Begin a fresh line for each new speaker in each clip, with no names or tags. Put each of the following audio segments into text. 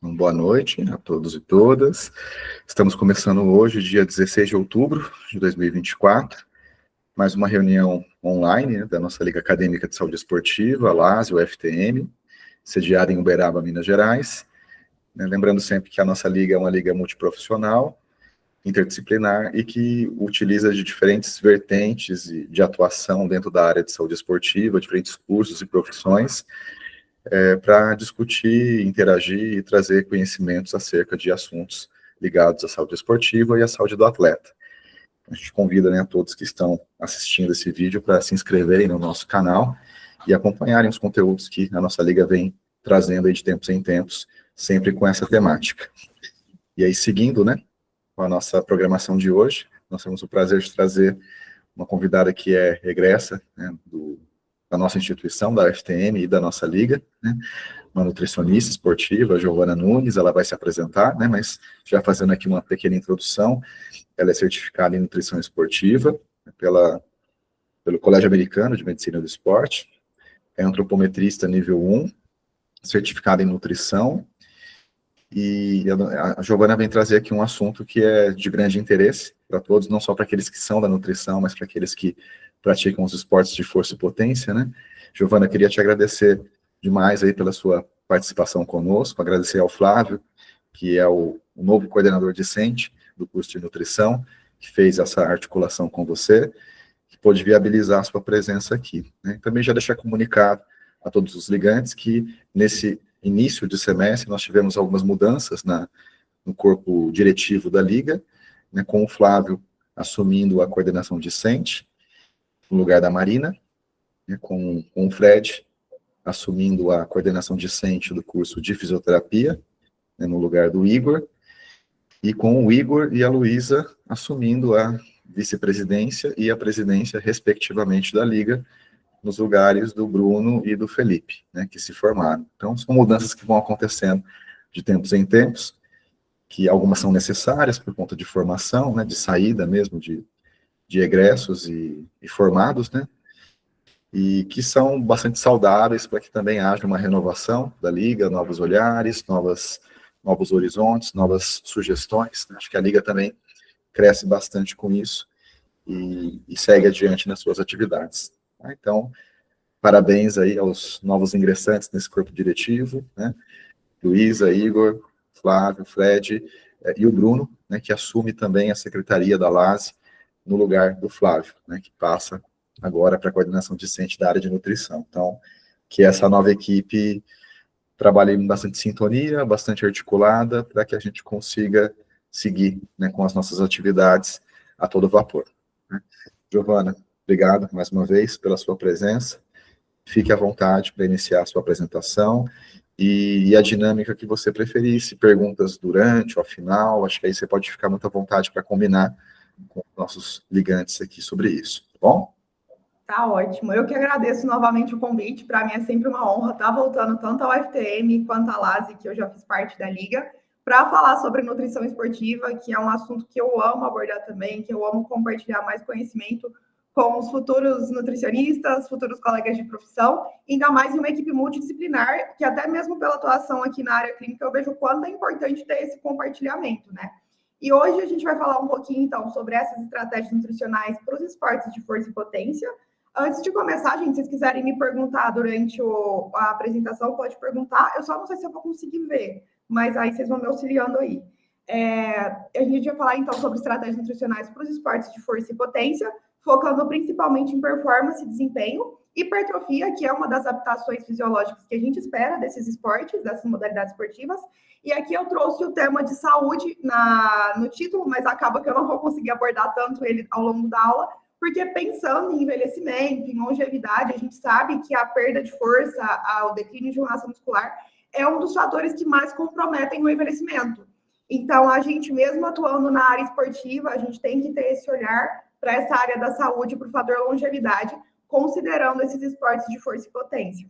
Boa noite a todos e todas. Estamos começando hoje, dia 16 de outubro de 2024, mais uma reunião online, né, da nossa Liga Acadêmica de Saúde Esportiva, a LASE, o FTM, sediada em Uberaba, Minas Gerais. Lembrando sempre que a nossa liga é uma liga multiprofissional, interdisciplinar e que utiliza de diferentes vertentes de atuação dentro da área de saúde esportiva, diferentes cursos e profissões, para discutir, interagir e trazer conhecimentos acerca de assuntos ligados à saúde esportiva e à saúde do atleta. A gente convida, né, a todos que estão assistindo esse vídeo para se inscreverem no nosso canal e acompanharem os conteúdos que a nossa liga vem trazendo aí de tempos em tempos, sempre com essa temática. E aí, seguindo, né, com a nossa programação de hoje, nós temos o prazer de trazer uma convidada que é egressa, né, da nossa instituição, da UFTM e da nossa liga, né, uma nutricionista esportiva, Giovana Nunes. Ela vai se apresentar, né, mas já fazendo aqui uma pequena introdução. Ela é certificada em nutrição esportiva, né, pelo Colégio Americano de Medicina do Esporte, é antropometrista nível 1, certificada em nutrição, e a Giovana vem trazer aqui um assunto que é de grande interesse para todos, não só para aqueles que são da nutrição, mas para aqueles que praticam os esportes de força e potência, né? Giovana, queria te agradecer demais aí pela sua participação conosco, agradecer ao Flávio, que é o novo coordenador discente do curso de nutrição, que fez essa articulação com você, que pôde viabilizar a sua presença aqui, né? Também já deixar comunicado a todos os ligantes que nesse início de semestre nós tivemos algumas mudanças no corpo diretivo da Liga, né, com o Flávio assumindo a coordenação discente, no lugar da Marina, né, com o Fred assumindo a coordenação discente do curso de fisioterapia, né, no lugar do Igor, e com o Igor e a Luísa assumindo a vice-presidência e a presidência, respectivamente, da Liga, nos lugares do Bruno e do Felipe, né, que se formaram. Então, são mudanças que vão acontecendo de tempos em tempos, que algumas são necessárias por conta de formação, né, de saída mesmo de egressos e formados, né, e que são bastante saudáveis para que também haja uma renovação da Liga, novos olhares, novos horizontes, novas sugestões, né. Acho que a Liga também cresce bastante com isso e segue adiante nas suas atividades. Então, parabéns aí aos novos ingressantes nesse corpo diretivo, né? Luísa, Igor, Flávio, Fred e o Bruno, né, que assume também a secretaria da LASE no lugar do Flávio, né, que passa agora para a coordenação discente da área de nutrição. Então, que essa nova equipe trabalhe em bastante sintonia, bastante articulada, para que a gente consiga seguir, né, com as nossas atividades a todo vapor, né? Giovana, obrigado mais uma vez pela sua presença. Fique à vontade para iniciar a sua apresentação e a dinâmica que você preferisse, perguntas durante ou ao final. Acho que aí você pode ficar muito à vontade para combinar com os nossos ligantes aqui sobre isso, tá bom?
Tá ótimo. Eu que agradeço novamente o convite. Para mim é sempre uma honra estar voltando tanto ao FTM quanto à LASE, que eu já fiz parte da Liga, para falar sobre nutrição esportiva, que é um assunto que eu amo abordar também, que eu amo compartilhar mais conhecimento com os futuros nutricionistas, futuros colegas de profissão, ainda mais em uma equipe multidisciplinar, que até mesmo pela atuação aqui na área clínica, eu vejo o quanto é importante ter esse compartilhamento, né? E hoje a gente vai falar um pouquinho, então, sobre essas estratégias nutricionais para os esportes de força e potência. Antes de começar, gente, se vocês quiserem me perguntar durante a apresentação, pode perguntar. Eu só não sei se eu vou conseguir ver, mas aí vocês vão me auxiliando aí. A gente vai falar, então, sobre estratégias nutricionais para os esportes de força e potência, focando principalmente em performance e desempenho, hipertrofia, que é uma das adaptações fisiológicas que a gente espera desses esportes, dessas modalidades esportivas. E aqui eu trouxe o tema de saúde no título, mas acaba que eu não vou conseguir abordar tanto ele ao longo da aula, porque pensando em envelhecimento, em longevidade, a gente sabe que a perda de força, o declínio de massa muscular, é um dos fatores que mais comprometem o envelhecimento. Então, a gente mesmo atuando na área esportiva, a gente tem que ter esse olhar para essa área da saúde, para o fator longevidade, considerando esses esportes de força e potência.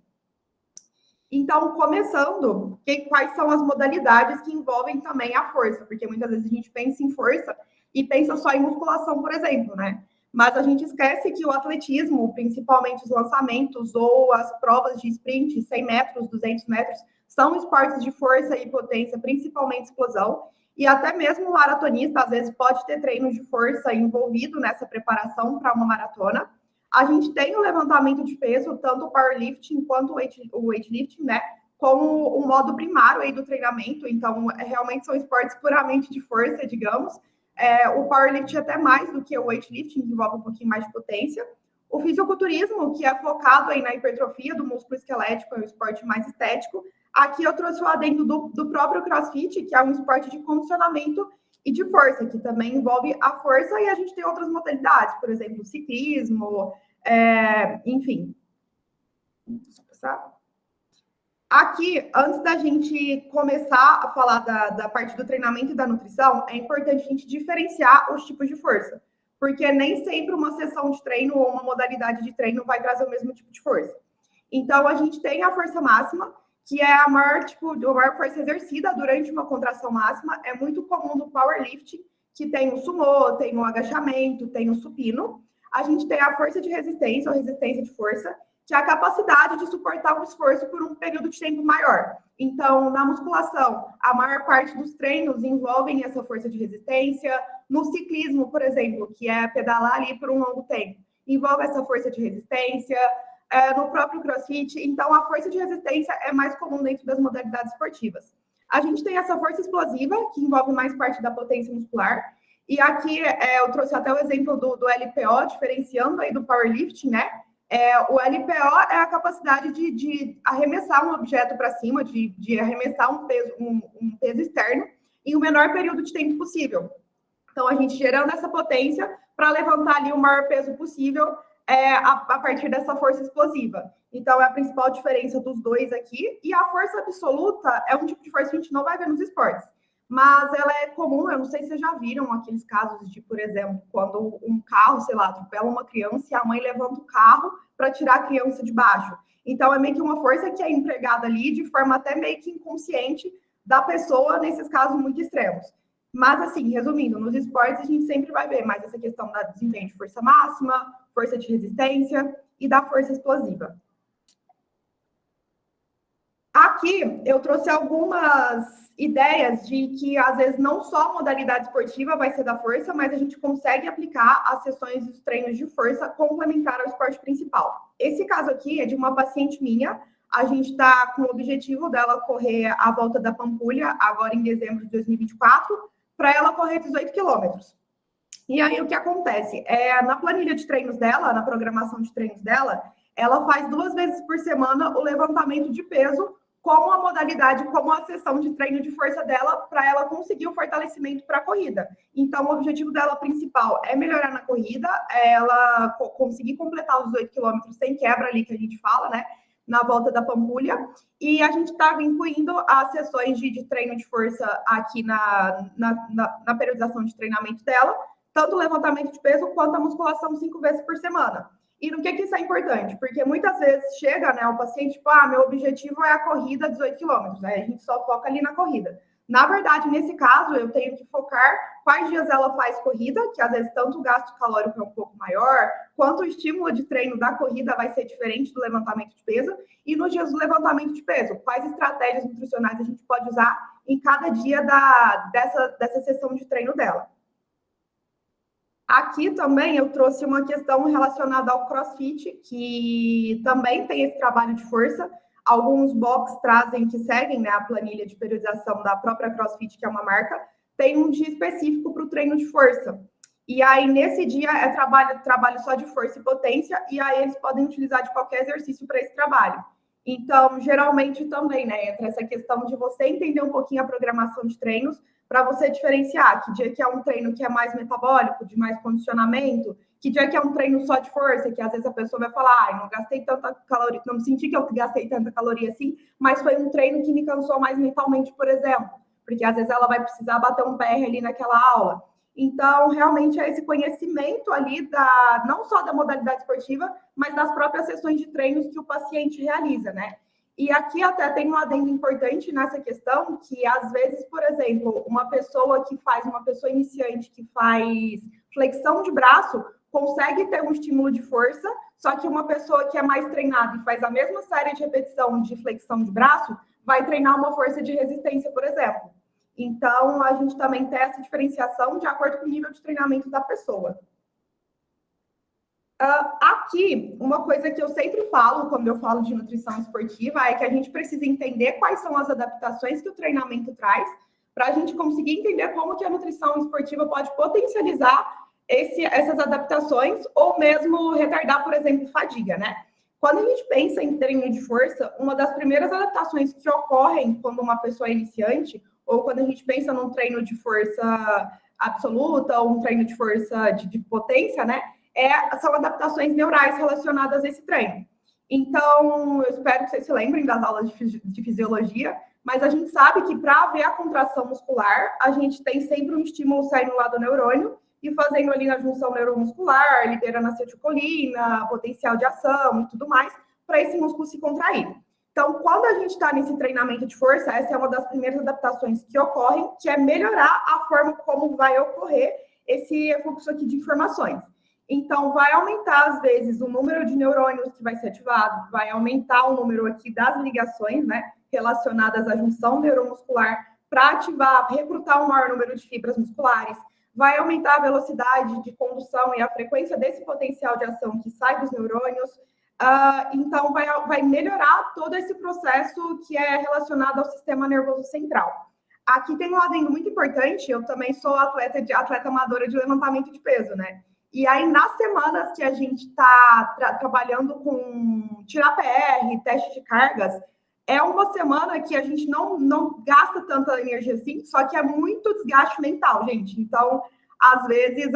Então, começando, quais são as modalidades que envolvem também a força? Porque muitas vezes a gente pensa em força e pensa só em musculação, por exemplo, né? Mas a gente esquece que o atletismo, principalmente os lançamentos ou as provas de sprint, 100 metros, 200 metros, são esportes de força e potência, principalmente explosão, e até mesmo o maratonista, às vezes, pode ter treino de força envolvido nessa preparação para uma maratona. A gente tem o levantamento de peso, tanto o powerlifting quanto o weightlifting, né, como o modo primário aí do treinamento, então, realmente são esportes puramente de força, digamos. O powerlifting até mais do que o weightlifting, que envolve um pouquinho mais de potência. O fisiculturismo, que é focado aí na hipertrofia do músculo esquelético, é um esporte mais estético. Aqui eu trouxe o adendo do próprio CrossFit, que é um esporte de condicionamento e de força, que também envolve a força, e a gente tem outras modalidades, por exemplo, ciclismo, enfim. Deixa eu passar. Aqui, antes da gente começar a falar da parte do treinamento e da nutrição, é importante a gente diferenciar os tipos de força, porque nem sempre uma sessão de treino ou uma modalidade de treino vai trazer o mesmo tipo de força. Então, a gente tem a força máxima, que é a maior força exercida durante uma contração máxima. É muito comum no powerlifting, que tem o sumô, tem o agachamento, tem o supino. A gente tem a força de resistência ou resistência de força, que é a capacidade de suportar um esforço por um período de tempo maior. Então, na musculação, a maior parte dos treinos envolvem essa força de resistência. No ciclismo, por exemplo, que é pedalar ali por um longo tempo, envolve essa força de resistência. No próprio CrossFit, então a força de resistência é mais comum dentro das modalidades esportivas. A gente tem essa força explosiva, que envolve mais parte da potência muscular, e aqui eu trouxe até o exemplo do LPO, diferenciando aí do powerlifting, né? O LPO é a capacidade de arremessar um objeto para cima, de arremessar um peso externo em o menor período de tempo possível. Então, a gente gerando essa potência para levantar ali o maior peso possível a partir dessa força explosiva. Então, é a principal diferença dos dois aqui. E a força absoluta é um tipo de força que a gente não vai ver nos esportes. Mas ela é comum, eu não sei se vocês já viram aqueles casos de, por exemplo, quando um carro, sei lá, atropela uma criança e a mãe levanta o carro para tirar a criança de baixo. Então, é meio que uma força que é empregada ali de forma até meio que inconsciente da pessoa, nesses casos muito extremos. Mas, assim, resumindo, nos esportes a gente sempre vai ver mais essa questão da desempenho de força máxima, força de resistência e da força explosiva. Aqui eu trouxe algumas ideias de que, às vezes, não só a modalidade esportiva vai ser da força, mas a gente consegue aplicar as sessões dos treinos de força complementar ao esporte principal. Esse caso aqui é de uma paciente minha. A gente está com o objetivo dela correr a volta da Pampulha, agora em dezembro de 2024, para ela correr 18 quilômetros. E aí, o que acontece? Na planilha de treinos dela, na programação de treinos dela, ela faz 2 vezes por semana o levantamento de peso como a modalidade, como a sessão de treino de força dela, para ela conseguir o fortalecimento para a corrida. Então, o objetivo dela principal é melhorar na corrida, ela conseguir completar os 18 quilômetros sem quebra ali, que a gente fala, né? Na volta da Pampulha, e a gente está incluindo as sessões de treino de força aqui na periodização de treinamento dela, tanto o levantamento de peso quanto a musculação 5 vezes por semana. E no que isso é importante? Porque muitas vezes chega, né, o paciente, tipo, meu objetivo é a corrida 18 quilômetros, né? A gente só foca ali na corrida. Na verdade, nesse caso, eu tenho que focar quais dias ela faz corrida, que às vezes tanto o gasto calórico é um pouco maior, quanto o estímulo de treino da corrida vai ser diferente do levantamento de peso, e nos dias do levantamento de peso, quais estratégias nutricionais a gente pode usar em cada dia dessa sessão de treino dela. Aqui também eu trouxe uma questão relacionada ao CrossFit, que também tem esse trabalho de força. Alguns box trazem, que seguem, né, a planilha de periodização da própria CrossFit, que é uma marca, tem um dia específico para o treino de força. E aí, nesse dia, é trabalho só de força e potência, e aí eles podem utilizar de qualquer exercício para esse trabalho. Então, geralmente também, né, entra essa questão de você entender um pouquinho a programação de treinos, para você diferenciar que dia que é um treino que é mais metabólico, de mais condicionamento, que dia que é um treino só de força, que às vezes a pessoa vai falar, não gastei tanta caloria, não senti que eu gastei tanta caloria assim, mas foi um treino que me cansou mais mentalmente, por exemplo, porque às vezes ela vai precisar bater um PR ali naquela aula. Então, realmente é esse conhecimento ali não só da modalidade esportiva, mas das próprias sessões de treinos que o paciente realiza, né? E aqui até tem um adendo importante nessa questão, que às vezes, por exemplo, uma pessoa iniciante que faz flexão de braço, consegue ter um estímulo de força, só que uma pessoa que é mais treinada e faz a mesma série de repetição de flexão de braço, vai treinar uma força de resistência, por exemplo. Então, a gente também tem essa diferenciação de acordo com o nível de treinamento da pessoa. Aqui, uma coisa que eu sempre falo quando eu falo de nutrição esportiva é que a gente precisa entender quais são as adaptações que o treinamento traz para a gente conseguir entender como que a nutrição esportiva pode potencializar essas adaptações ou mesmo retardar, por exemplo, fadiga, né? Quando a gente pensa em treino de força, uma das primeiras adaptações que ocorrem quando uma pessoa é iniciante ou quando a gente pensa num treino de força absoluta ou um treino de força de potência, né? São adaptações neurais relacionadas a esse treino. Então, eu espero que vocês se lembrem das aulas de fisiologia, mas a gente sabe que para haver a contração muscular, a gente tem sempre um estímulo saindo lá do neurônio e fazendo ali na junção neuromuscular, liberando acetilcolina, potencial de ação e tudo mais, para esse músculo se contrair. Então, quando a gente está nesse treinamento de força, essa é uma das primeiras adaptações que ocorrem, que é melhorar a forma como vai ocorrer esse fluxo aqui de informações. Então, vai aumentar, às vezes, o número de neurônios que vai ser ativado, vai aumentar o número aqui das ligações, né, relacionadas à junção neuromuscular, para ativar, recrutar um maior número de fibras musculares, vai aumentar a velocidade de condução e a frequência desse potencial de ação que sai dos neurônios. Então, vai melhorar todo esse processo que é relacionado ao sistema nervoso central. Aqui tem um adendo muito importante, eu também sou atleta amadora de levantamento de peso, né? E aí, nas semanas que a gente está trabalhando com tirar PR, teste de cargas, é uma semana que a gente não gasta tanta energia assim, só que é muito desgaste mental, gente. Então, às vezes,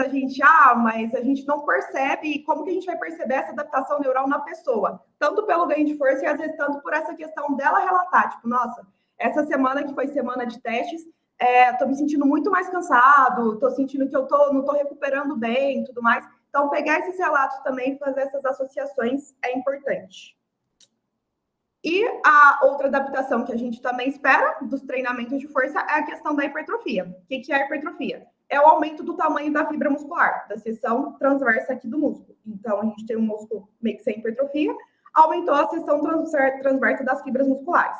mas a gente não percebe como que a gente vai perceber essa adaptação neural na pessoa. Tanto pelo ganho de força e, às vezes, tanto por essa questão dela relatar. Tipo, nossa, essa semana que foi semana de testes, estou me sentindo muito mais cansado, estou sentindo que eu não estou recuperando bem e tudo mais. Então, pegar esses relatos também e fazer essas associações é importante. E a outra adaptação que a gente também espera dos treinamentos de força é a questão da hipertrofia. O que é a hipertrofia? É o aumento do tamanho da fibra muscular, da seção transversa aqui do músculo. Então, a gente tem um músculo meio que sem hipertrofia, aumentou a seção transversa das fibras musculares.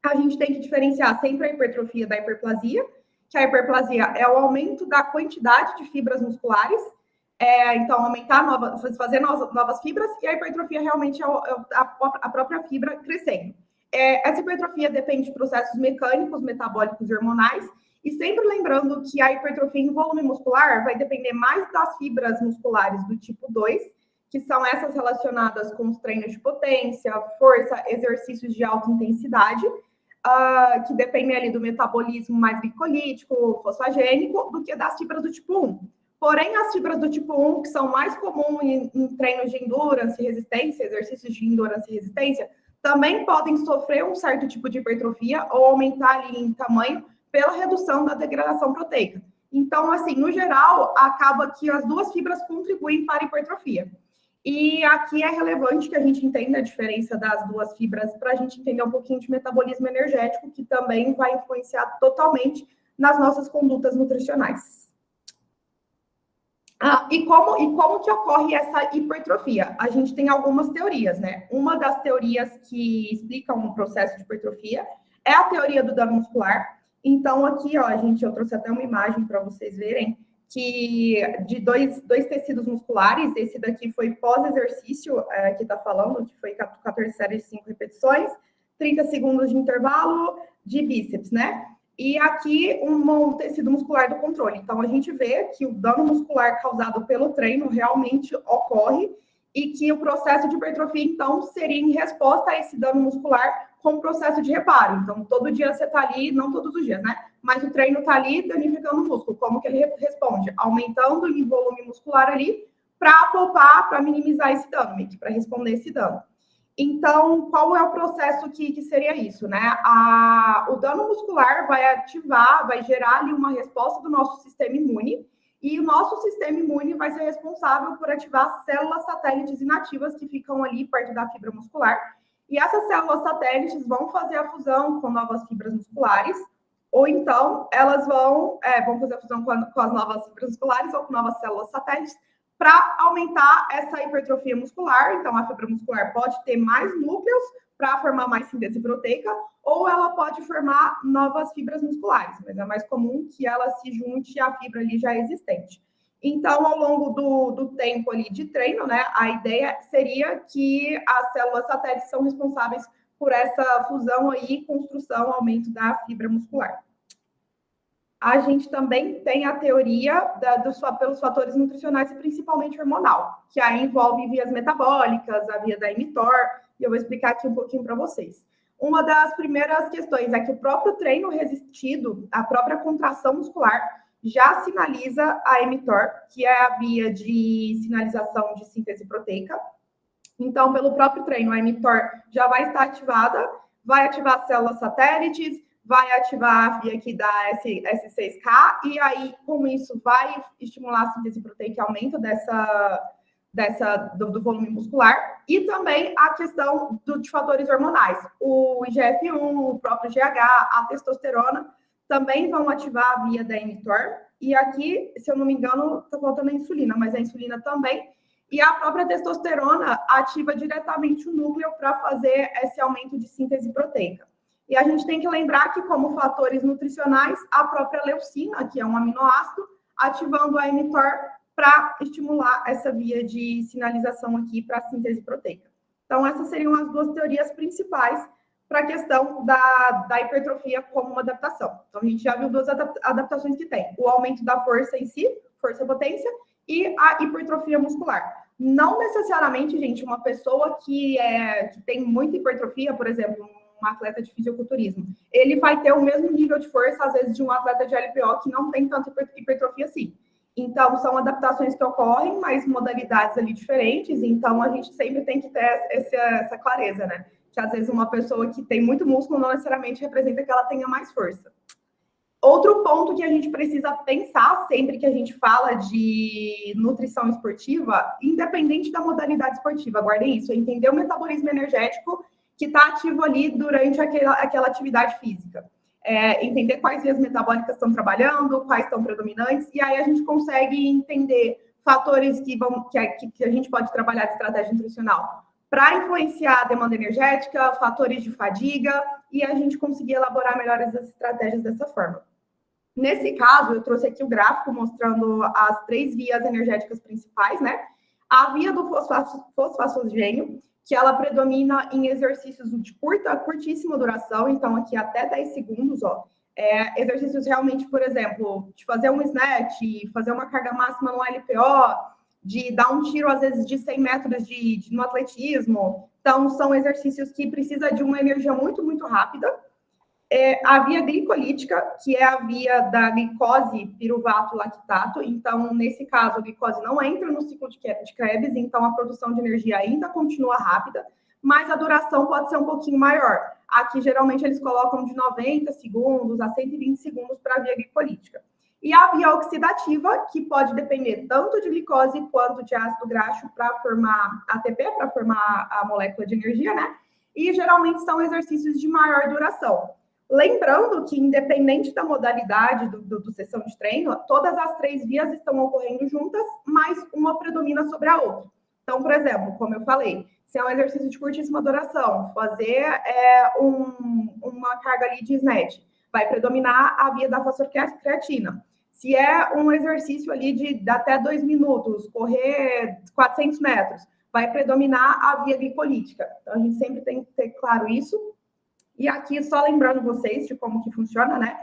A gente tem que diferenciar sempre a hipertrofia da hiperplasia, que a hiperplasia é o aumento da quantidade de fibras musculares, então aumentar fazer novas fibras, e a hipertrofia realmente é a própria fibra crescendo. Essa hipertrofia depende de processos mecânicos, metabólicos e hormonais, e sempre lembrando que a hipertrofia em volume muscular vai depender mais das fibras musculares do tipo 2, que são essas relacionadas com os treinos de potência, força, exercícios de alta intensidade, que dependem ali do metabolismo mais glicolítico, fosfagênico, do que das fibras do tipo 1. Porém, as fibras do tipo 1, que são mais comuns em treinos de endurance e resistência, exercícios de endurance e resistência, também podem sofrer um certo tipo de hipertrofia ou aumentar ali em tamanho pela redução da degradação proteica. Então, assim, no geral, acaba que as duas fibras contribuem para a hipertrofia. E aqui é relevante que a gente entenda a diferença das duas fibras para a gente entender um pouquinho de metabolismo energético, que também vai influenciar totalmente nas nossas condutas nutricionais. E como que ocorre essa hipertrofia? A gente tem algumas teorias, né? Uma das teorias que explicam o processo de hipertrofia é a teoria do dano muscular. Então, aqui, ó, eu trouxe até uma imagem para vocês verem, que de dois tecidos musculares, esse daqui foi pós-exercício, que está falando, que foi 14 séries de 5 repetições, 30 segundos de intervalo de bíceps, né? E aqui um tecido muscular do controle. Então, a gente vê que o dano muscular causado pelo treino realmente ocorre e que o processo de hipertrofia, então, seria em resposta a esse dano muscular com o processo de reparo. Então, todo dia você está ali, não todos os dias, né? Mas o treino está ali danificando o músculo. Como que ele responde? Aumentando o volume muscular ali para poupar, para minimizar esse dano, para responder esse dano. Então, qual é o processo que seria isso, né? O dano muscular vai gerar ali uma resposta do nosso sistema imune, e o nosso sistema imune vai ser responsável por ativar células satélites inativas que ficam ali perto da fibra muscular. E essas células satélites vão fazer a fusão com novas fibras musculares, ou então elas vão fazer a fusão com as novas fibras musculares ou com novas células satélites para aumentar essa hipertrofia muscular. Então, a fibra muscular pode ter mais núcleos, para formar mais síntese proteica, ou ela pode formar novas fibras musculares, mas é mais comum que ela se junte à fibra ali já existente. Então, ao longo do tempo ali de treino, né, a ideia seria que as células satélites são responsáveis por essa fusão aí, construção, aumento da fibra muscular. A gente também tem a teoria pelos fatores nutricionais e principalmente hormonal, que aí envolve vias metabólicas, a via da mTOR, e eu vou explicar aqui um pouquinho para vocês. Uma das primeiras questões é que o próprio treino resistido, a própria contração muscular, já sinaliza a mTOR, que é a via de sinalização de síntese proteica. Então, pelo próprio treino, a mTOR já vai estar ativada, vai ativar as células satélites, vai ativar a via aqui da S6K, e aí, com isso, vai estimular a síntese proteica e aumento do volume muscular, e também a questão de fatores hormonais. O IGF-1, o próprio GH, a testosterona, também vão ativar a via da mTOR, e aqui, se eu não me engano, está faltando a insulina, mas a insulina também, e a própria testosterona ativa diretamente o núcleo para fazer esse aumento de síntese proteica. E a gente tem que lembrar que, como fatores nutricionais, a própria leucina, que é um aminoácido, ativando a mTOR para estimular essa via de sinalização aqui para a síntese proteica. Então, essas seriam as duas teorias principais para a questão da hipertrofia como uma adaptação. Então, a gente já viu duas adaptações que tem: o aumento da força em si, força-potência, e a hipertrofia muscular. Não necessariamente, gente, uma pessoa que tem muita hipertrofia, por exemplo, um atleta de fisiculturismo, ele vai ter o mesmo nível de força, às vezes, de um atleta de LPO que não tem tanta hipertrofia assim. Então, são adaptações que ocorrem, mas modalidades ali diferentes, então a gente sempre tem que ter essa clareza, né? Que às vezes uma pessoa que tem muito músculo não necessariamente representa que ela tenha mais força. Outro ponto que a gente precisa pensar sempre que a gente fala de nutrição esportiva, independente da modalidade esportiva, guardem isso, é entender o metabolismo energético que está ativo ali durante aquela atividade física. Entender quais vias metabólicas estão trabalhando, quais estão predominantes, e aí a gente consegue entender fatores que a gente pode trabalhar de estratégia nutricional para influenciar a demanda energética, fatores de fadiga, e a gente conseguir elaborar melhores as estratégias dessa forma. Nesse caso, eu trouxe aqui o gráfico mostrando as 3 vias energéticas principais, né? A via do fosfatogênio, que ela predomina em exercícios de curtíssima duração, então aqui até 10 segundos, ó. Exercícios realmente, por exemplo, de fazer um snatch, fazer uma carga máxima no LPO, de dar um tiro, às vezes, de 100 metros no atletismo. Então, são exercícios que precisam de uma energia muito, muito rápida. A via glicolítica, que é a via da glicose, piruvato, lactato. Então, nesse caso, a glicose não entra no ciclo de Krebs, então a produção de energia ainda continua rápida, mas a duração pode ser um pouquinho maior. Aqui, geralmente, eles colocam de 90 segundos a 120 segundos para a via glicolítica. E a via oxidativa, que pode depender tanto de glicose quanto de ácido graxo para formar ATP, para formar a molécula de energia, né? E geralmente são exercícios de maior duração. Lembrando que, independente da modalidade do sessão de treino, todas as 3 vias estão ocorrendo juntas, mas uma predomina sobre a outra. Então, por exemplo, como eu falei, se é um exercício de curtíssima duração, fazer uma carga ali de snatch, vai predominar a via da fosfocreatina. Se é um exercício ali de até 2 minutos, correr 400 metros, vai predominar a via glicolítica. Então, a gente sempre tem que ter claro isso. E aqui, só lembrando vocês de como que funciona, né?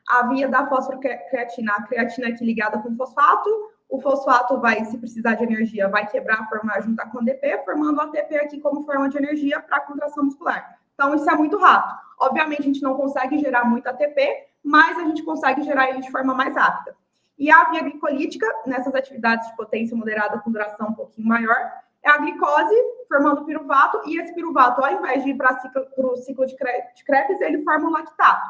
A via da fosfocreatina, a creatina aqui ligada com fosfato, o fosfato vai, se precisar de energia, vai quebrar, formar, juntar com ATP, formando o ATP aqui como forma de energia para a contração muscular. Então, isso é muito rápido. Obviamente, a gente não consegue gerar muito ATP, mas a gente consegue gerar ele de forma mais rápida. E a via glicolítica, nessas atividades de potência moderada com duração um pouquinho maior, é a glicose formando piruvato, e esse piruvato, ao invés de ir para o ciclo de Krebs, ele forma o lactato.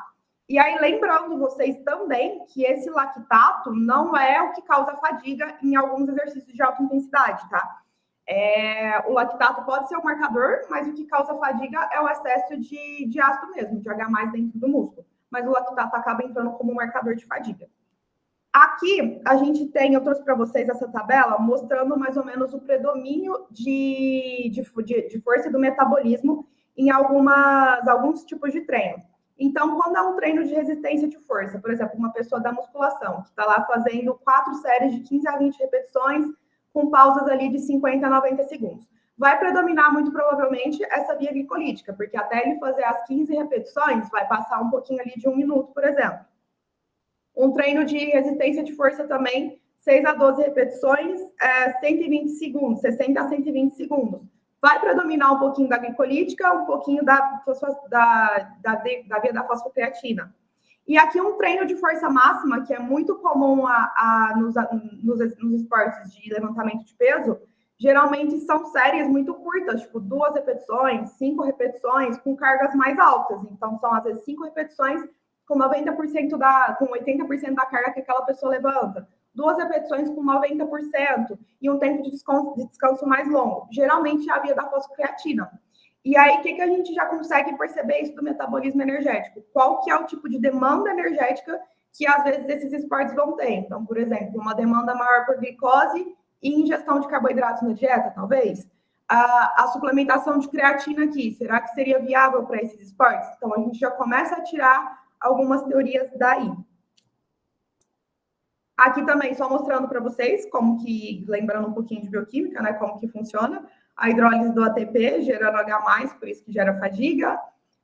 E aí, lembrando vocês também que esse lactato não é o que causa fadiga em alguns exercícios de alta intensidade, tá? O lactato pode ser um marcador, mas o que causa fadiga é o excesso de ácido mesmo, de H+ dentro do músculo. Mas o lactato acaba entrando como um marcador de fadiga. Aqui, eu trouxe para vocês essa tabela mostrando mais ou menos o predomínio de força e do metabolismo em alguns tipos de treino. Então, quando é um treino de resistência de força, por exemplo, uma pessoa da musculação, que está lá fazendo 4 séries de 15 a 20 repetições, com pausas ali de 50 a 90 segundos. Vai predominar, muito provavelmente, essa via glicolítica, porque até ele fazer as 15 repetições, vai passar um pouquinho ali de 1 minuto, por exemplo. Um treino de resistência de força também, 6 a 12 repetições, 120 segundos, 60 a 120 segundos. Vai predominar um pouquinho da glicolítica, um pouquinho da via da fosfocreatina. E aqui um treino de força máxima, que é muito comum nos esportes de levantamento de peso, geralmente são séries muito curtas, tipo 2 repetições, 5 repetições, com cargas mais altas. Então, são às vezes 5 repetições com 80% da carga que aquela pessoa levanta. 2 repetições com 90% e um tempo de descanso mais longo. Geralmente é a via da fosfocreatina. E aí, o que a gente já consegue perceber isso do metabolismo energético? Qual que é o tipo de demanda energética que, às vezes, esses esportes vão ter? Então, por exemplo, uma demanda maior por glicose e ingestão de carboidratos na dieta, talvez. A suplementação de creatina aqui, será que seria viável para esses esportes? Então, a gente já começa a tirar algumas teorias daí. Aqui também, só mostrando para vocês como que, lembrando um pouquinho de bioquímica, né, como que funciona. A hidrólise do ATP, gerando H+, por isso que gera fadiga.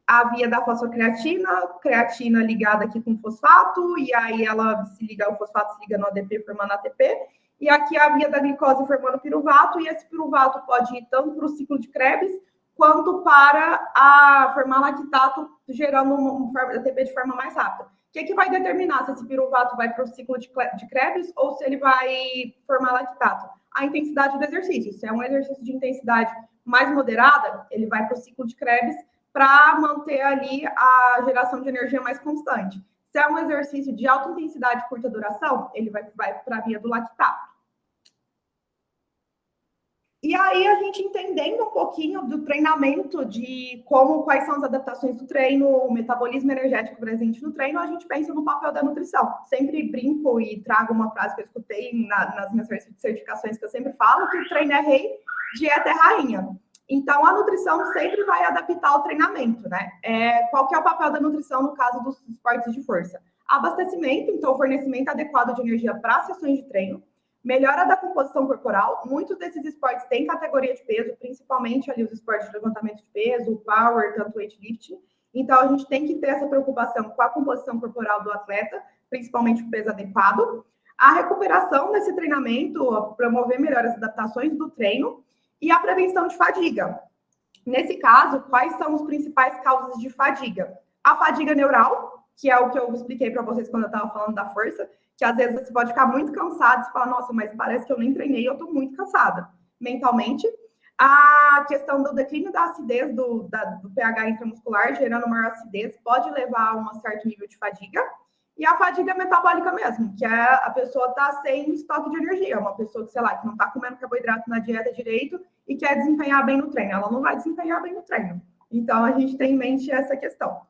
A via da fosfocreatina, creatina ligada aqui com fosfato, e aí o fosfato se liga no ADP formando ATP. E aqui a via da glicose formando piruvato, e esse piruvato pode ir tanto para o ciclo de Krebs, quanto para formar lactato, gerando um ATP de forma mais rápida. O que vai determinar se esse piruvato vai para o ciclo de Krebs ou se ele vai formar lactato? A intensidade do exercício. Se é um exercício de intensidade mais moderada, ele vai para o ciclo de Krebs para manter ali a geração de energia mais constante. Se é um exercício de alta intensidade e curta duração, ele vai para a via do lactato. E aí, a gente entendendo um pouquinho do treinamento, de quais são as adaptações do treino, o metabolismo energético presente no treino, a gente pensa no papel da nutrição. Sempre brinco e trago uma frase que eu escutei nas minhas certificações, que eu sempre falo, que o treino é rei, dieta é rainha. Então, a nutrição sempre vai adaptar o treinamento, né? Qual que é o papel da nutrição no caso dos esportes de força? Abastecimento, então, fornecimento adequado de energia para as sessões de treino. Melhora da composição corporal. Muitos desses esportes têm categoria de peso, principalmente ali os esportes de levantamento de peso, o power, tanto weightlifting. Então, a gente tem que ter essa preocupação com a composição corporal do atleta, principalmente o peso adequado. A recuperação desse treinamento, promover melhores adaptações do treino e a prevenção de fadiga. Nesse caso, quais são os principais causas de fadiga? A fadiga neural, que é o que eu expliquei para vocês quando eu estava falando da força, que às vezes você pode ficar muito cansado, você fala, nossa, mas parece que eu nem treinei, eu estou muito cansada mentalmente. A questão do declínio da acidez do pH intramuscular, gerando maior acidez, pode levar a um certo nível de fadiga. E a fadiga metabólica mesmo, que é a pessoa tá sem estoque de energia, uma pessoa que, sei lá, que não está comendo carboidrato na dieta direito e quer desempenhar bem no treino. Ela não vai desempenhar bem no treino. Então, a gente tem em mente essa questão.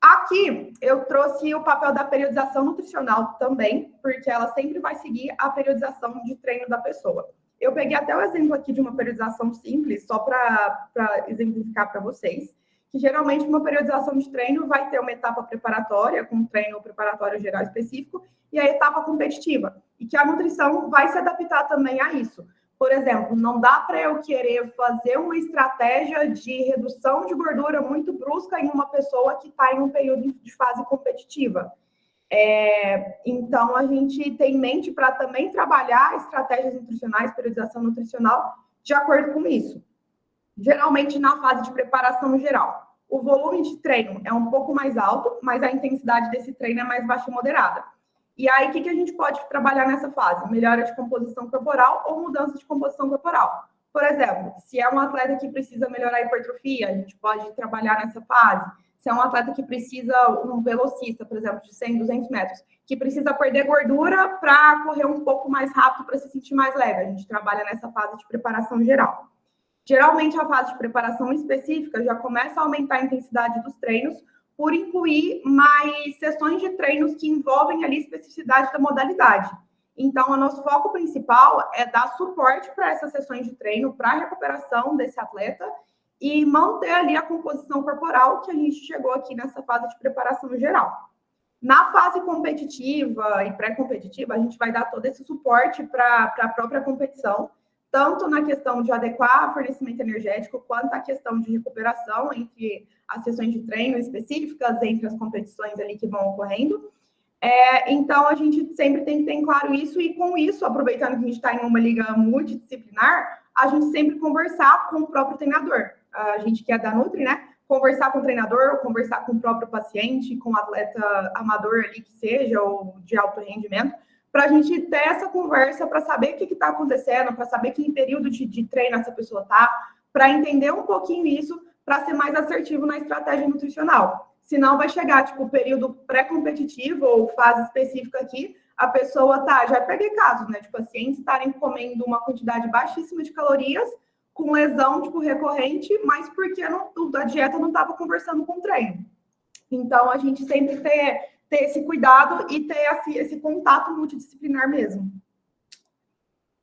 Aqui, eu trouxe o papel da periodização nutricional também, porque ela sempre vai seguir a periodização de treino da pessoa. Eu peguei até o exemplo aqui de uma periodização simples, só para exemplificar para vocês, que geralmente uma periodização de treino vai ter uma etapa preparatória, com um treino preparatório geral específico, e a etapa competitiva, e que a nutrição vai se adaptar também a isso. Por exemplo, não dá para eu querer fazer uma estratégia de redução de gordura muito brusca em uma pessoa que está em um período de fase competitiva. Então, a gente tem em mente para também trabalhar estratégias nutricionais, periodização nutricional, de acordo com isso. Geralmente, na fase de preparação geral, o volume de treino é um pouco mais alto, mas a intensidade desse treino é mais baixa e moderada. E aí, o que a gente pode trabalhar nessa fase? Melhora de composição corporal ou mudança de composição corporal. Por exemplo, se é um atleta que precisa melhorar a hipertrofia, a gente pode trabalhar nessa fase. Se é um atleta que precisa, um velocista, por exemplo, de 100, 200 metros, que precisa perder gordura para correr um pouco mais rápido, para se sentir mais leve. A gente trabalha nessa fase de preparação geral. Geralmente, a fase de preparação específica já começa a aumentar a intensidade dos treinos, por incluir mais sessões de treinos que envolvem ali especificidade da modalidade. Então, o nosso foco principal é dar suporte para essas sessões de treino, para a recuperação desse atleta, e manter ali a composição corporal que a gente chegou aqui nessa fase de preparação geral. Na fase competitiva e pré-competitiva, a gente vai dar todo esse suporte para a própria competição, tanto na questão de adequar fornecimento energético, quanto a questão de recuperação entre as sessões de treino específicas, entre as competições ali que vão ocorrendo. Então, a gente sempre tem que ter em claro isso, e com isso, aproveitando que a gente está em uma liga multidisciplinar, a gente sempre conversar com o próprio treinador. A gente que é da Nutri, né? Conversar com o treinador, conversar com o próprio paciente, com o atleta amador ali que seja, ou de alto rendimento, para a gente ter essa conversa, para saber o que está acontecendo, para saber que período de treino essa pessoa está, para entender um pouquinho isso, para ser mais assertivo na estratégia nutricional. Senão vai chegar, tipo, período pré-competitivo ou fase específica aqui, a pessoa já peguei casos, né, de pacientes estarem comendo uma quantidade baixíssima de calorias, com lesão, tipo, recorrente, mas porque a dieta não estava conversando com o treino. Então, a gente sempre ter esse cuidado e ter esse contato multidisciplinar mesmo.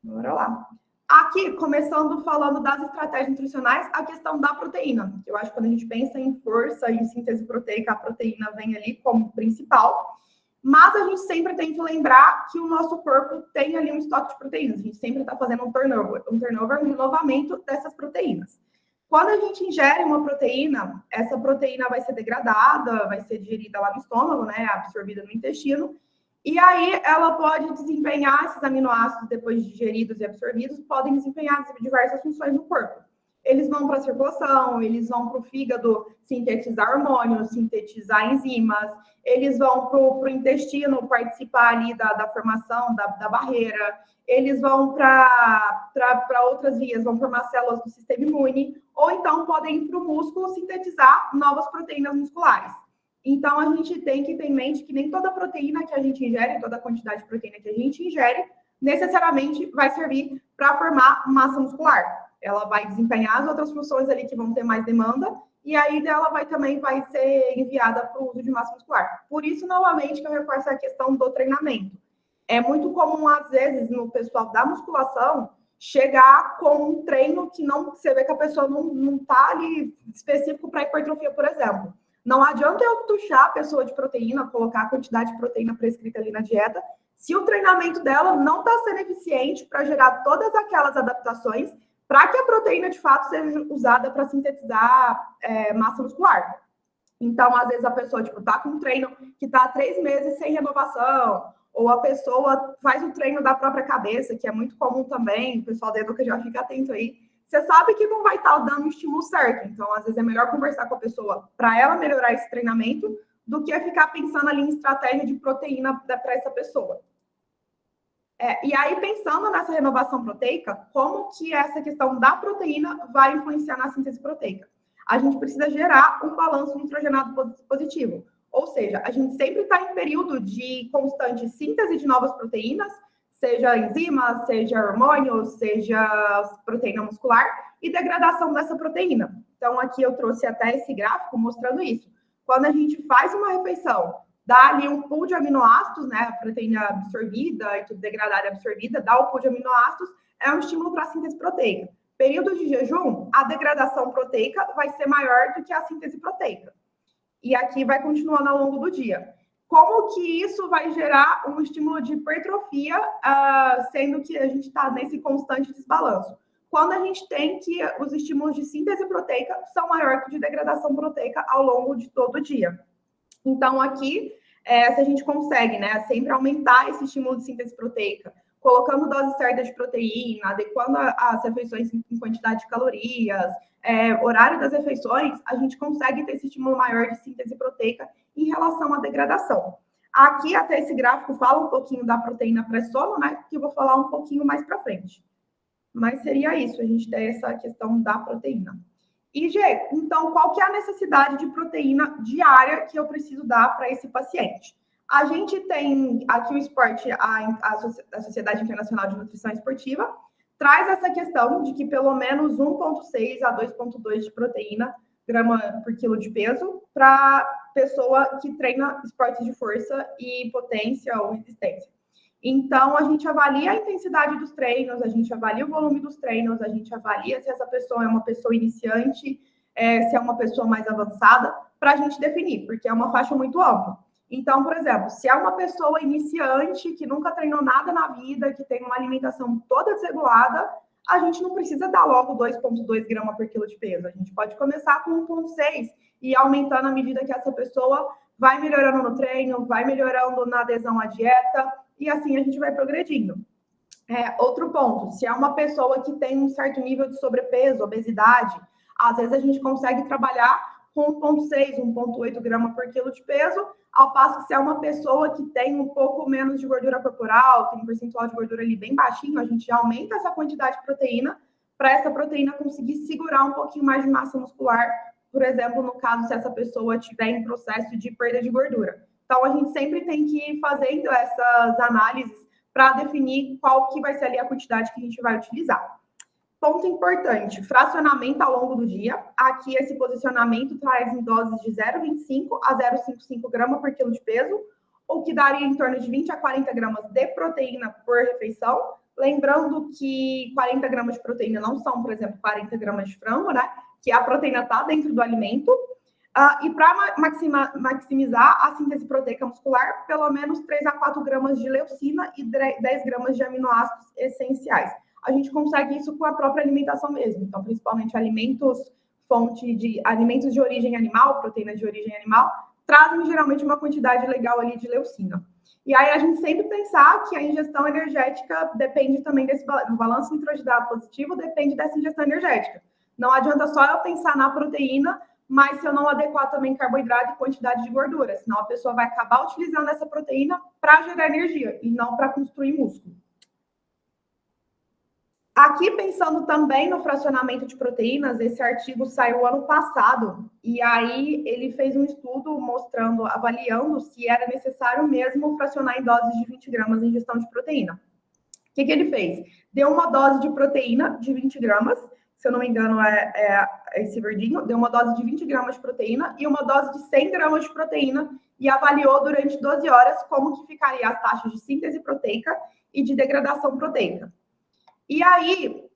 Bora lá. Aqui, começando falando das estratégias nutricionais, a questão da proteína. Eu acho que quando a gente pensa em força, em síntese proteica, a proteína vem ali como principal. Mas a gente sempre tem que lembrar que o nosso corpo tem ali um estoque de proteínas. A gente sempre está fazendo um turnover, um renovamento dessas proteínas. Quando a gente ingere uma proteína, essa proteína vai ser degradada, vai ser digerida lá no estômago, né, absorvida no intestino, e aí ela pode desempenhar, esses aminoácidos, depois de digeridos e absorvidos, podem desempenhar diversas funções no corpo. Eles vão para a circulação, eles vão para o fígado sintetizar hormônios, sintetizar enzimas, eles vão para o intestino participar ali da formação da barreira, eles vão para outras vias, vão formar células do sistema imune, ou então podem ir para o músculo sintetizar novas proteínas musculares. Então, a gente tem que ter em mente que nem toda proteína que a gente ingere, toda a quantidade de proteína que a gente ingere, necessariamente vai servir para formar massa muscular. Ela vai desempenhar as outras funções ali que vão ter mais demanda, e aí ela vai ser enviada para o uso de massa muscular. Por isso, novamente, que eu reforço a questão do treinamento. É muito comum, às vezes, no pessoal da musculação, chegar com um treino que você vê que a pessoa não está ali específico para hipertrofia, por exemplo. Não adianta eu tuchar a pessoa de proteína, colocar a quantidade de proteína prescrita ali na dieta, se o treinamento dela não está sendo eficiente para gerar todas aquelas adaptações para que a proteína, de fato, seja usada para sintetizar massa muscular. Então, às vezes, a pessoa está com um treino que está há 3 meses sem renovação, ou a pessoa faz o treino da própria cabeça, que é muito comum também, o pessoal da Educa já fica atento aí. Você sabe que não vai estar dando o estímulo certo. Então, às vezes, é melhor conversar com a pessoa para ela melhorar esse treinamento do que ficar pensando ali em estratégia de proteína para essa pessoa. E aí, pensando nessa renovação proteica, como que essa questão da proteína vai influenciar na síntese proteica? A gente precisa gerar um balanço nitrogenado positivo. Ou seja, a gente sempre está em período de constante síntese de novas proteínas, seja enzima, seja hormônio, seja proteína muscular, e degradação dessa proteína. Então, aqui eu trouxe até esse gráfico mostrando isso. Quando a gente faz uma refeição, dá ali um pool de aminoácidos, né, a proteína absorvida e tudo degradada e absorvida, dá o pool de aminoácidos, é um estímulo para a síntese proteica. Período de jejum, a degradação proteica vai ser maior do que a síntese proteica. E aqui vai continuando ao longo do dia. Como que isso vai gerar um estímulo de hipertrofia, sendo que a gente está nesse constante desbalanço? Quando a gente tem que os estímulos de síntese proteica são maiores que de degradação proteica ao longo de todo o dia. Então, aqui, se a gente consegue, né, sempre aumentar esse estímulo de síntese proteica, colocando doses certas de proteína, adequando as refeições em quantidade de calorias, horário das refeições, a gente consegue ter esse estímulo maior de síntese proteica em relação à degradação. Aqui, até esse gráfico fala um pouquinho da proteína pré-sono, né, que eu vou falar um pouquinho mais para frente. Mas seria isso, a gente ter essa questão da proteína. E, Gê, então, qual que é a necessidade de proteína diária que eu preciso dar para esse paciente? A gente tem aqui o esporte, a Sociedade Internacional de Nutrição Esportiva, traz essa questão de que pelo menos 1,6 a 2,2 de proteína grama por quilo de peso para pessoa que treina esportes de força e potência ou resistência. Então, a gente avalia a intensidade dos treinos, a gente avalia o volume dos treinos, a gente avalia se essa pessoa é uma pessoa iniciante, se é uma pessoa mais avançada, para a gente definir, porque é uma faixa muito ampla. Então, por exemplo, se é uma pessoa iniciante, que nunca treinou nada na vida, que tem uma alimentação toda desregulada, a gente não precisa dar logo 2,2 gramas por quilo de peso. A gente pode começar com 1,6 e ir aumentando à medida que essa pessoa vai melhorando no treino, vai melhorando na adesão à dieta, e assim a gente vai progredindo. Outro ponto, se é uma pessoa que tem um certo nível de sobrepeso, obesidade, às vezes a gente consegue trabalhar com 1,6, 1,8 gramas por quilo de peso, ao passo que se é uma pessoa que tem um pouco menos de gordura corporal, tem um percentual de gordura ali bem baixinho, a gente já aumenta essa quantidade de proteína, para essa proteína conseguir segurar um pouquinho mais de massa muscular, por exemplo, no caso, se essa pessoa estiver em processo de perda de gordura. Então, a gente sempre tem que ir fazendo essas análises para definir qual que vai ser ali a quantidade que a gente vai utilizar. Ponto importante, fracionamento ao longo do dia. Aqui, esse posicionamento traz em doses de 0,25 a 0,55 gramas por quilo de peso, o que daria em torno de 20 a 40 gramas de proteína por refeição. Lembrando que 40 gramas de proteína não são, por exemplo, 40 gramas de frango, né? Que a proteína está dentro do alimento. E para maximizar a síntese proteica muscular, pelo menos 3 a 4 gramas de leucina e 10 gramas de aminoácidos essenciais. A gente consegue isso com a própria alimentação mesmo. Então, principalmente alimentos de origem animal, proteínas de origem animal, trazem geralmente uma quantidade legal ali de leucina. E aí a gente sempre pensar que a ingestão energética depende também desse balanço nitrogenado positivo, depende dessa ingestão energética. Não adianta só eu pensar na proteína, mas se eu não adequar também carboidrato e quantidade de gordura, senão a pessoa vai acabar utilizando essa proteína para gerar energia e não para construir músculo. Aqui, pensando também no fracionamento de proteínas, esse artigo saiu ano passado, e aí ele fez um estudo avaliando se era necessário mesmo fracionar em doses de 20 gramas em ingestão de proteína. O que ele fez? Deu uma dose de proteína de 20 gramas, se eu não me engano é esse verdinho, deu uma dose de 20 gramas de proteína e uma dose de 100 gramas de proteína, e avaliou durante 12 horas como que ficaria as taxas de síntese proteica e de degradação proteica. E aí,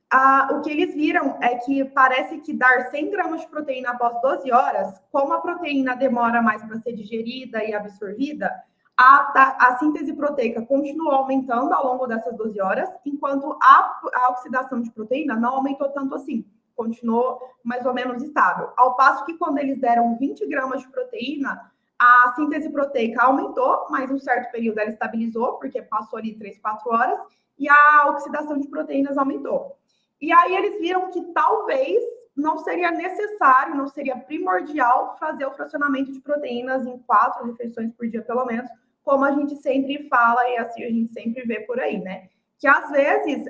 o que eles viram é que parece que dar 100 gramas de proteína após 12 horas, como a proteína demora mais para ser digerida e absorvida, a síntese proteica continuou aumentando ao longo dessas 12 horas, enquanto a oxidação de proteína não aumentou tanto assim, continuou mais ou menos estável. Ao passo que quando eles deram 20 gramas de proteína, a síntese proteica aumentou, mas um certo período ela estabilizou, porque passou ali 3, 4 horas, e a oxidação de proteínas aumentou. E aí eles viram que talvez não seria necessário, não seria primordial fazer o fracionamento de proteínas em 4 refeições por dia, pelo menos, como a gente sempre fala e assim a gente sempre vê por aí, né? Que às vezes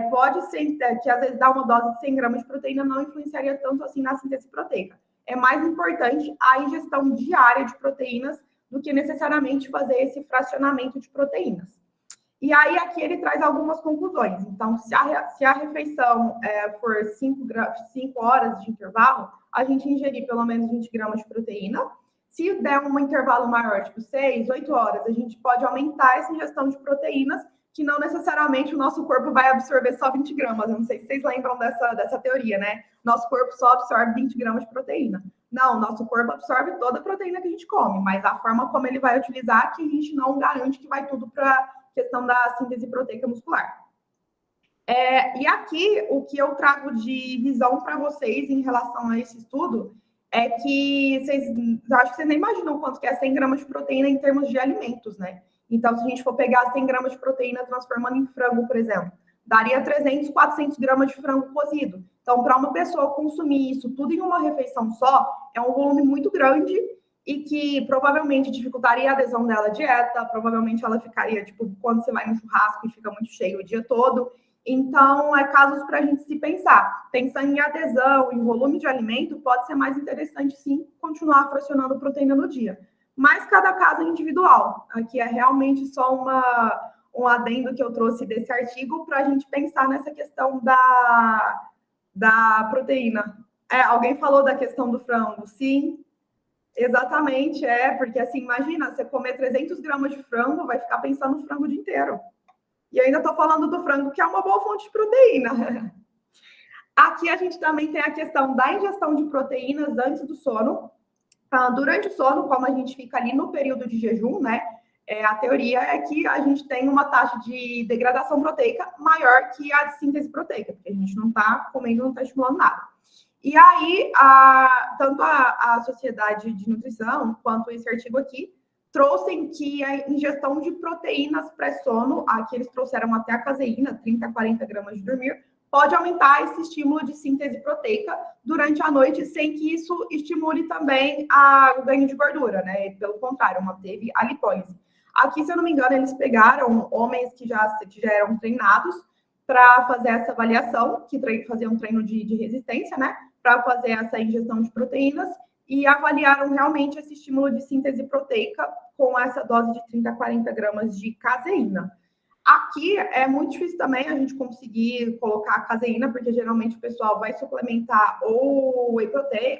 pode ser que às vezes dar uma dose de 100 gramas de proteína não influenciaria tanto assim na síntese proteica. É mais importante a ingestão diária de proteínas do que necessariamente fazer esse fracionamento de proteínas. E aí, aqui ele traz algumas conclusões. Então, se a refeição for 5 horas de intervalo, a gente ingerir pelo menos 20 gramas de proteína. Se der um intervalo maior, tipo 6, 8 horas, a gente pode aumentar essa ingestão de proteínas, que não necessariamente o nosso corpo vai absorver só 20 gramas. Eu não sei se vocês lembram dessa teoria, né? Nosso corpo só absorve 20 gramas de proteína. Não, nosso corpo absorve toda a proteína que a gente come, mas a forma como ele vai utilizar, que a gente não garante que vai tudo para questão da síntese proteica muscular. E aqui, o que eu trago de visão para vocês em relação a esse estudo é que acho que vocês nem imaginam quanto que é 100 gramas de proteína em termos de alimentos, né? Então, se a gente for pegar 100 gramas de proteína transformando em frango, por exemplo, daria 300, 400 gramas de frango cozido. Então, para uma pessoa consumir isso tudo em uma refeição só, é um volume muito grande e que provavelmente dificultaria a adesão dela à dieta, provavelmente ela ficaria, tipo, quando você vai no churrasco e fica muito cheio o dia todo. Então, casos para a gente se pensar. Pensando em adesão, em volume de alimento, pode ser mais interessante, sim, continuar fracionando proteína no dia. Mas cada caso é individual. Aqui é realmente só um adendo que eu trouxe desse artigo para a gente pensar nessa questão da proteína. Alguém falou da questão do frango, sim. Exatamente, porque assim, imagina, você comer 300 gramas de frango, vai ficar pensando no frango o dia inteiro. E ainda estou falando do frango, que é uma boa fonte de proteína. Aqui a gente também tem a questão da ingestão de proteínas antes do sono. Durante o sono, como a gente fica ali no período de jejum, né? A teoria é que a gente tem uma taxa de degradação proteica maior que a de síntese proteica, porque a gente não está comendo, não está estimulando nada. E aí, tanto a Sociedade de Nutrição, quanto esse artigo aqui, trouxem que a ingestão de proteínas pré-sono, aqui eles trouxeram até a caseína, 30 a 40 gramas de dormir, pode aumentar esse estímulo de síntese proteica durante a noite, sem que isso estimule também o ganho de gordura, né? Pelo contrário, manteve a lipólise. Aqui, se eu não me engano, eles pegaram homens que já eram treinados para fazer essa avaliação, que faziam um treino de resistência, né? Para fazer essa ingestão de proteínas, e avaliaram realmente esse estímulo de síntese proteica com essa dose de 30 a 40 gramas de caseína. Aqui é muito difícil também a gente conseguir colocar a caseína, porque geralmente o pessoal vai suplementar ou whey protein,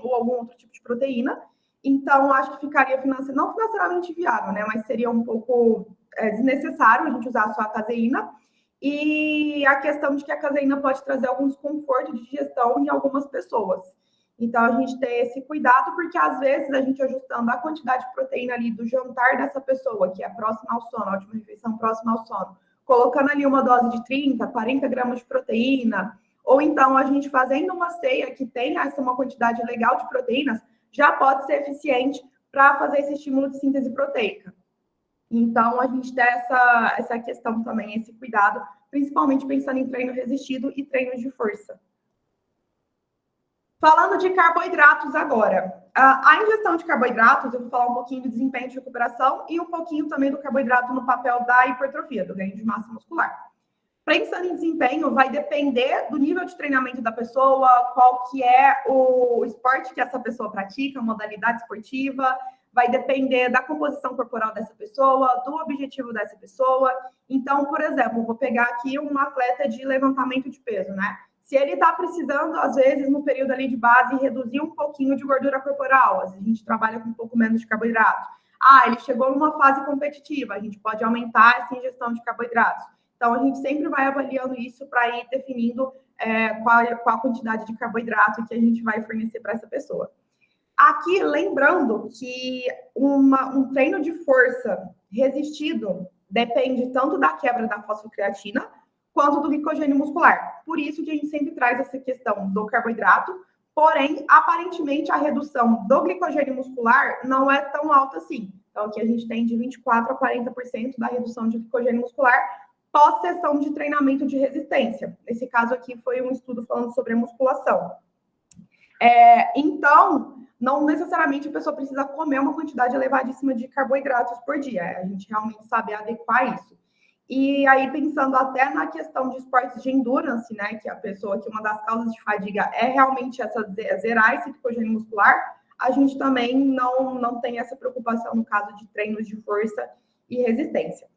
ou algum outro tipo de proteína. Então, acho que ficaria não financeiramente viável, né? Mas seria um pouco desnecessário a gente usar só a caseína. E a questão de que a caseína pode trazer algum desconforto de digestão em algumas pessoas. Então, a gente tem esse cuidado, porque às vezes a gente ajustando a quantidade de proteína ali do jantar dessa pessoa, que é próxima ao sono, a última refeição próxima ao sono, colocando ali uma dose de 30, 40 gramas de proteína, ou então a gente fazendo uma ceia que tenha uma quantidade legal de proteínas, já pode ser eficiente para fazer esse estímulo de síntese proteica. Então, a gente tem essa questão também, esse cuidado, principalmente pensando em treino resistido e treinos de força. Falando de carboidratos agora. A ingestão de carboidratos, eu vou falar um pouquinho do desempenho de recuperação e um pouquinho também do carboidrato no papel da hipertrofia, do ganho de massa muscular. Pensando em desempenho, vai depender do nível de treinamento da pessoa, qual que é o esporte que essa pessoa pratica, a modalidade esportiva, vai depender da composição corporal dessa pessoa, do objetivo dessa pessoa. Então, por exemplo, vou pegar aqui um atleta de levantamento de peso, né? Se ele está precisando, às vezes, no período ali de base, reduzir um pouquinho de gordura corporal, às vezes a gente trabalha com um pouco menos de carboidrato. Ele chegou numa fase competitiva, a gente pode aumentar essa ingestão de carboidratos. Então, a gente sempre vai avaliando isso para ir definindo qual a quantidade de carboidrato que a gente vai fornecer para essa pessoa. Aqui, lembrando que um treino de força resistido depende tanto da quebra da fosfocreatina quanto do glicogênio muscular. Por isso que a gente sempre traz essa questão do carboidrato, porém, aparentemente, a redução do glicogênio muscular não é tão alta assim. Então, aqui a gente tem de 24% a 40% da redução de glicogênio muscular pós-sessão de treinamento de resistência. Nesse caso aqui foi um estudo falando sobre a musculação. Então, não necessariamente a pessoa precisa comer uma quantidade elevadíssima de carboidratos por dia. A gente realmente sabe adequar isso. E aí, pensando até na questão de esportes de endurance, né, que a pessoa, que uma das causas de fadiga é realmente zerar esse glicogênio muscular, a gente também não tem essa preocupação no caso de treinos de força e resistência.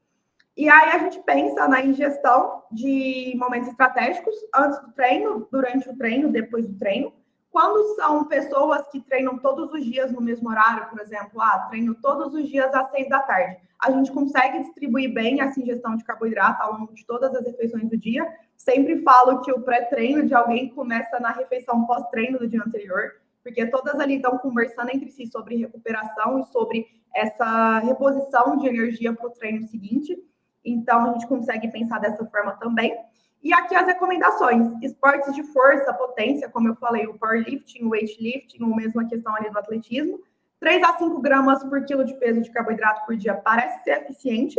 E aí a gente pensa na ingestão de momentos estratégicos antes do treino, durante o treino, depois do treino. Quando são pessoas que treinam todos os dias no mesmo horário, por exemplo, treino todos os dias às 6 da tarde, a gente consegue distribuir bem essa ingestão de carboidrato ao longo de todas as refeições do dia. Sempre falo que o pré-treino de alguém começa na refeição pós-treino do dia anterior, porque todas ali estão conversando entre si sobre recuperação e sobre essa reposição de energia para o treino seguinte. Então, a gente consegue pensar dessa forma também. E aqui as recomendações. Esportes de força, potência, como eu falei, o powerlifting, o weightlifting, ou mesmo a questão ali do atletismo. 3 a 5 gramas por quilo de peso de carboidrato por dia parece ser eficiente.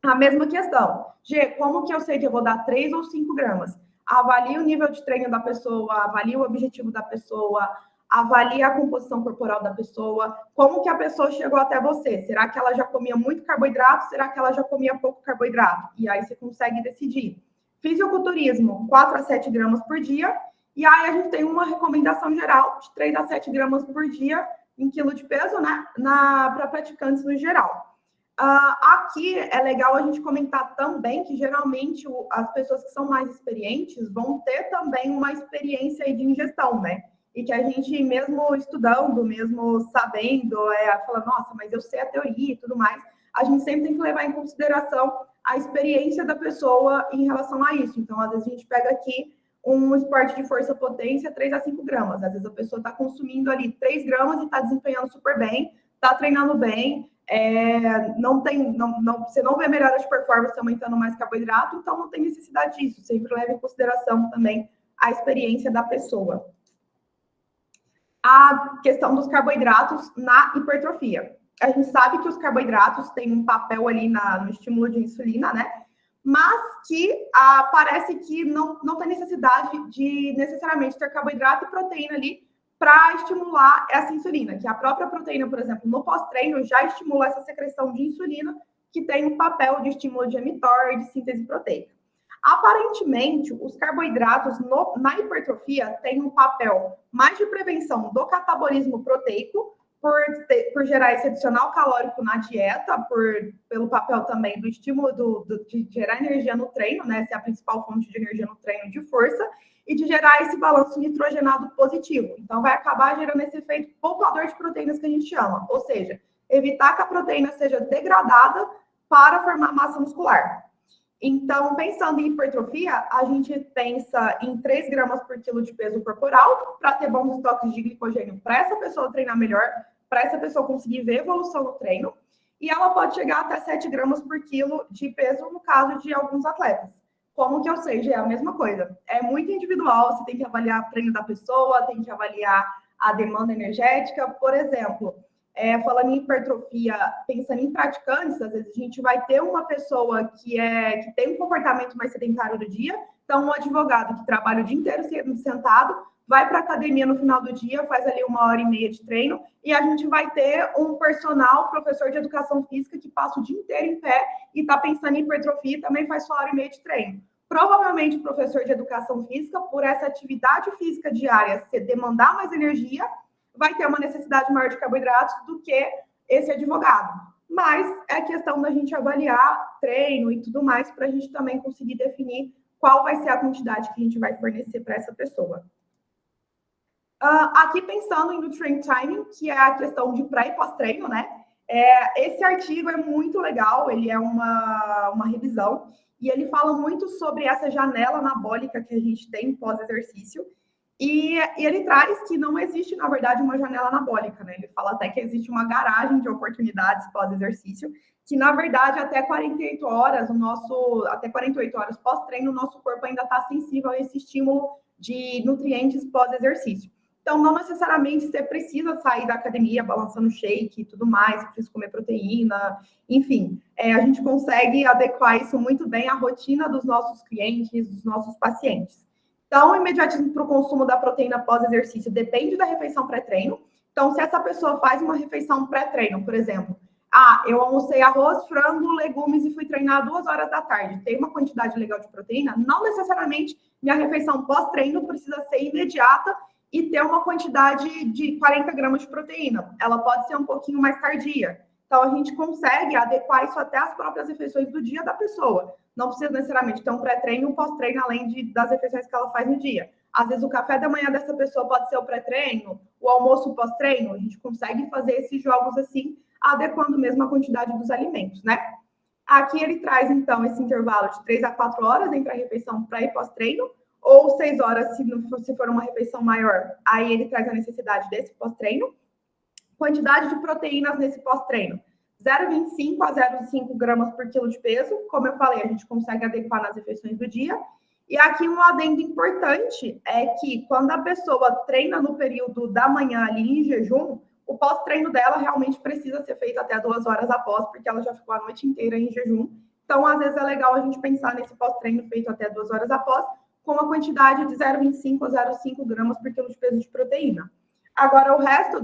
A mesma questão. Como que eu sei que eu vou dar 3 ou 5 gramas? Avalie o nível de treino da pessoa, avalie o objetivo da pessoa, avalie a composição corporal da pessoa, como que a pessoa chegou até você. Será que ela já comia muito carboidrato? Será que ela já comia pouco carboidrato? E aí você consegue decidir. Fisiculturismo, 4 a 7 gramas por dia. E aí a gente tem uma recomendação geral de 3 a 7 gramas por dia em quilo de peso, né? Para praticantes no geral. Aqui é legal a gente comentar também que geralmente as pessoas que são mais experientes vão ter também uma experiência de ingestão, né? E que a gente, mesmo estudando, mesmo sabendo, fala, nossa, mas eu sei a teoria e tudo mais, a gente sempre tem que levar em consideração a experiência da pessoa em relação a isso. Então, às vezes a gente pega aqui um esporte de força-potência, 3 a 5 gramas. Às vezes a pessoa está consumindo ali 3 gramas e está desempenhando super bem, está treinando bem, você não vê melhora de performance aumentando mais carboidrato, então não tem necessidade disso. Sempre leva em consideração também a experiência da pessoa. A questão dos carboidratos na hipertrofia. A gente sabe que os carboidratos têm um papel ali no estímulo de insulina, né? Mas que parece que não tem necessidade de necessariamente ter carboidrato e proteína ali para estimular essa insulina, que a própria proteína, por exemplo, no pós-treino já estimula essa secreção de insulina, que tem um papel de estímulo de mTOR e de síntese proteica. Aparentemente, os carboidratos na hipertrofia têm um papel mais de prevenção do catabolismo proteico, por gerar esse adicional calórico na dieta, pelo papel também do estímulo de gerar energia no treino, né? Essa é a principal fonte de energia no treino de força, e de gerar esse balanço nitrogenado positivo. Então, vai acabar gerando esse efeito poupador de proteínas que a gente chama, ou seja, evitar que a proteína seja degradada para formar massa muscular. Então, pensando em hipertrofia, a gente pensa em 3 gramas por quilo de peso corporal para ter bons estoques de glicogênio para essa pessoa treinar melhor, para essa pessoa conseguir ver evolução no treino. E ela pode chegar até 7 gramas por quilo de peso no caso de alguns atletas. Como que eu sei? É a mesma coisa. É muito individual, você tem que avaliar o treino da pessoa, tem que avaliar a demanda energética. Por exemplo, falando em hipertrofia, pensando em praticantes, às vezes a gente vai ter uma pessoa que tem um comportamento mais sedentário do dia, então um advogado que trabalha o dia inteiro sentado, vai para a academia no final do dia, faz ali 1h30 de treino, e a gente vai ter um professor de educação física, que passa o dia inteiro em pé e está pensando em hipertrofia e também faz só 1h30 de treino. Provavelmente o professor de educação física, por essa atividade física diária demandar mais energia, vai ter uma necessidade maior de carboidratos do que esse advogado. Mas é questão da gente avaliar treino e tudo mais para a gente também conseguir definir qual vai ser a quantidade que a gente vai fornecer para essa pessoa. Aqui pensando em nutrient timing, que é a questão de pré e pós-treino, né? Esse artigo é muito legal, ele é uma revisão, e ele fala muito sobre essa janela anabólica que a gente tem pós-exercício, e ele traz que não existe, na verdade, uma janela anabólica, né? Ele fala até que existe uma garagem de oportunidades pós-exercício, que, na verdade, até 48 horas pós-treino, o nosso corpo ainda está sensível a esse estímulo de nutrientes pós-exercício. Então, não necessariamente você precisa sair da academia balançando shake e tudo mais, precisa comer proteína, enfim. A gente consegue adequar isso muito bem à rotina dos nossos clientes, dos nossos pacientes. Então, o imediatismo para o consumo da proteína pós-exercício depende da refeição pré-treino. Então, se essa pessoa faz uma refeição pré-treino, por exemplo, eu almocei arroz, frango, legumes e fui treinar 2 horas da tarde, tem uma quantidade legal de proteína, não necessariamente minha refeição pós-treino precisa ser imediata e ter uma quantidade de 40 gramas de proteína. Ela pode ser um pouquinho mais tardia. Então, a gente consegue adequar isso até as próprias refeições do dia da pessoa. Não precisa necessariamente ter um pré-treino e um pós-treino, além das refeições que ela faz no dia. Às vezes, o café da manhã dessa pessoa pode ser o pré-treino, o almoço pós-treino. A gente consegue fazer esses jogos assim, adequando mesmo a quantidade dos alimentos, né? Aqui ele traz, então, esse intervalo de 3 a 4 horas entre a refeição pré e pós-treino, ou 6 horas se for uma refeição maior. Aí ele traz a necessidade desse pós-treino. Quantidade de proteínas nesse pós-treino: 0,25 a 0,5 gramas por quilo de peso. Como eu falei, a gente consegue adequar nas refeições do dia. E aqui um adendo importante é que quando a pessoa treina no período da manhã ali em jejum, o pós-treino dela realmente precisa ser feito até 2 horas após, porque ela já ficou a noite inteira em jejum. Então, às vezes é legal a gente pensar nesse pós-treino feito até 2 horas após, com uma quantidade de 0,25 a 0,5 gramas por quilo de peso de proteína. Agora, o resto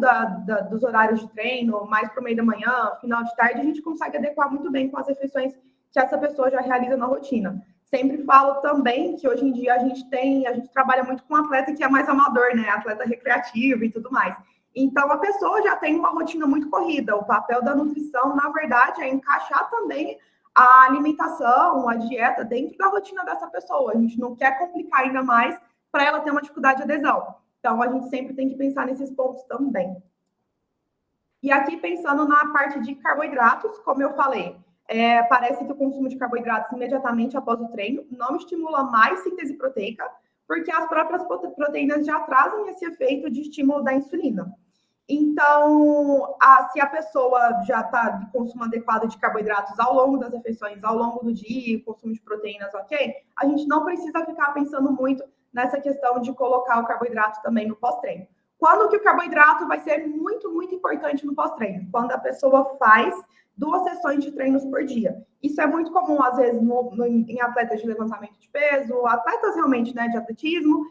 dos horários de treino, mais para o meio da manhã, final de tarde, a gente consegue adequar muito bem com as refeições que essa pessoa já realiza na rotina. Sempre falo também que hoje em dia a gente trabalha muito com atleta que é mais amador, né? Atleta recreativo e tudo mais. Então, a pessoa já tem uma rotina muito corrida. O papel da nutrição, na verdade, é encaixar também a alimentação, a dieta dentro da rotina dessa pessoa. A gente não quer complicar ainda mais para ela ter uma dificuldade de adesão. Então, a gente sempre tem que pensar nesses pontos também. E aqui, pensando na parte de carboidratos, como eu falei, Parece que o consumo de carboidratos imediatamente após o treino não estimula mais síntese proteica, porque as próprias proteínas já trazem esse efeito de estímulo da insulina. Então, se a pessoa já está de consumo adequado de carboidratos ao longo das refeições, ao longo do dia, consumo de proteínas, ok? A gente não precisa ficar pensando muito nessa questão de colocar o carboidrato também no pós-treino. Quando que o carboidrato vai ser muito, muito importante no pós-treino? Quando a pessoa faz 2 sessões de treinos por dia. Isso é muito comum, às vezes, em atletas de levantamento de peso, atletas realmente, né, de atletismo,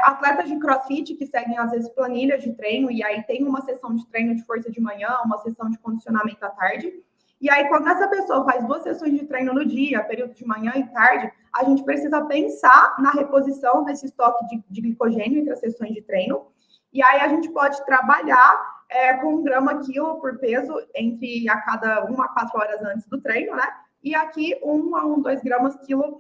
atletas de crossfit que seguem, às vezes, planilhas de treino, e aí tem uma sessão de treino de força de manhã, uma sessão de condicionamento à tarde. E aí, quando essa pessoa faz 2 sessões de treino no dia, período de manhã e tarde, a gente precisa pensar na reposição desse estoque de glicogênio entre as sessões de treino. E aí a gente pode trabalhar com 1 grama quilo por peso entre a cada 1 a 4 horas antes do treino, né? E aqui 1 a 2 gramas quilo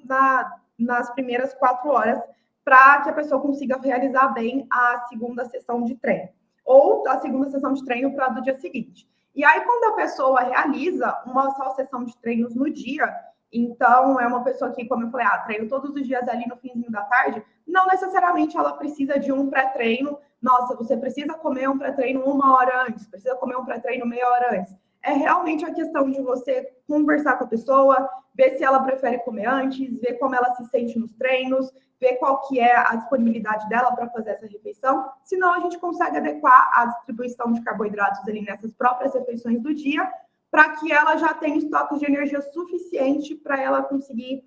nas primeiras 4 horas, para que a pessoa consiga realizar bem a segunda sessão de treino. Ou a segunda sessão de treino para do dia seguinte. E aí, quando a pessoa realiza uma só sessão de treinos no dia, então é uma pessoa que, como eu falei, treino todos os dias ali no finzinho da tarde, não necessariamente ela precisa de um pré-treino. Nossa, você precisa comer um pré-treino 1 hora antes, precisa comer um pré-treino meia hora antes. É realmente a questão de você conversar com a pessoa, ver se ela prefere comer antes, ver como ela se sente nos treinos, ver qual que é a disponibilidade dela para fazer essa refeição. Senão, a gente consegue adequar a distribuição de carboidratos ali nessas próprias refeições do dia, para que ela já tenha estoques de energia suficiente para ela conseguir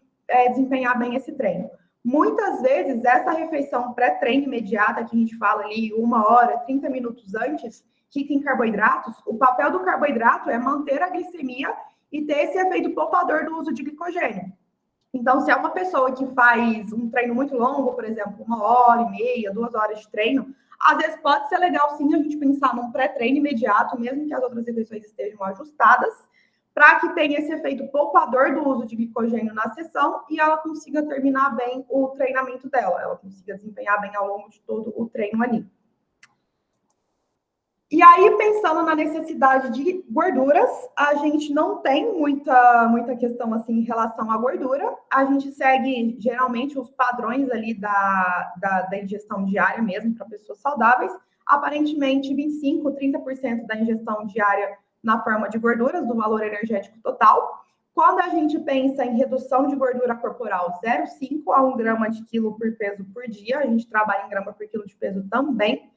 desempenhar bem esse treino. Muitas vezes, essa refeição pré-treino imediata, que a gente fala ali 1 hora, 30 minutos antes, rica em carboidratos, o papel do carboidrato é manter a glicemia e ter esse efeito poupador do uso de glicogênio. Então, se é uma pessoa que faz um treino muito longo, por exemplo, 1 hora e meia, 2 horas de treino, às vezes pode ser legal, sim, a gente pensar num pré-treino imediato, mesmo que as outras refeições estejam ajustadas, para que tenha esse efeito poupador do uso de glicogênio na sessão e ela consiga terminar bem o treinamento dela, ela consiga desempenhar bem ao longo de todo o treino ali. E aí, pensando na necessidade de gorduras, a gente não tem muita questão assim em relação à gordura. A gente segue geralmente os padrões ali da ingestão diária mesmo para pessoas saudáveis. Aparentemente, 25%, 30% da ingestão diária na forma de gorduras, do valor energético total. Quando a gente pensa em redução de gordura corporal, 0,5 a 1 grama de quilo por peso por dia, a gente trabalha em grama por quilo de peso também.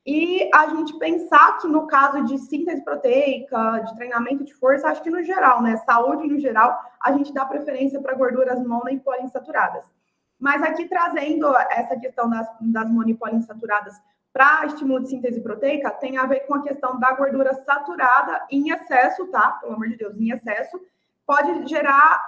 E a gente pensar que no caso de síntese proteica, de treinamento de força, acho que no geral, né, saúde no geral, a gente dá preferência para gorduras mono e poliinsaturadas. Mas aqui trazendo essa questão das mono e poliinsaturadas para estímulo de síntese proteica, tem a ver com a questão da gordura saturada em excesso, tá? Pelo amor de Deus, em excesso, pode gerar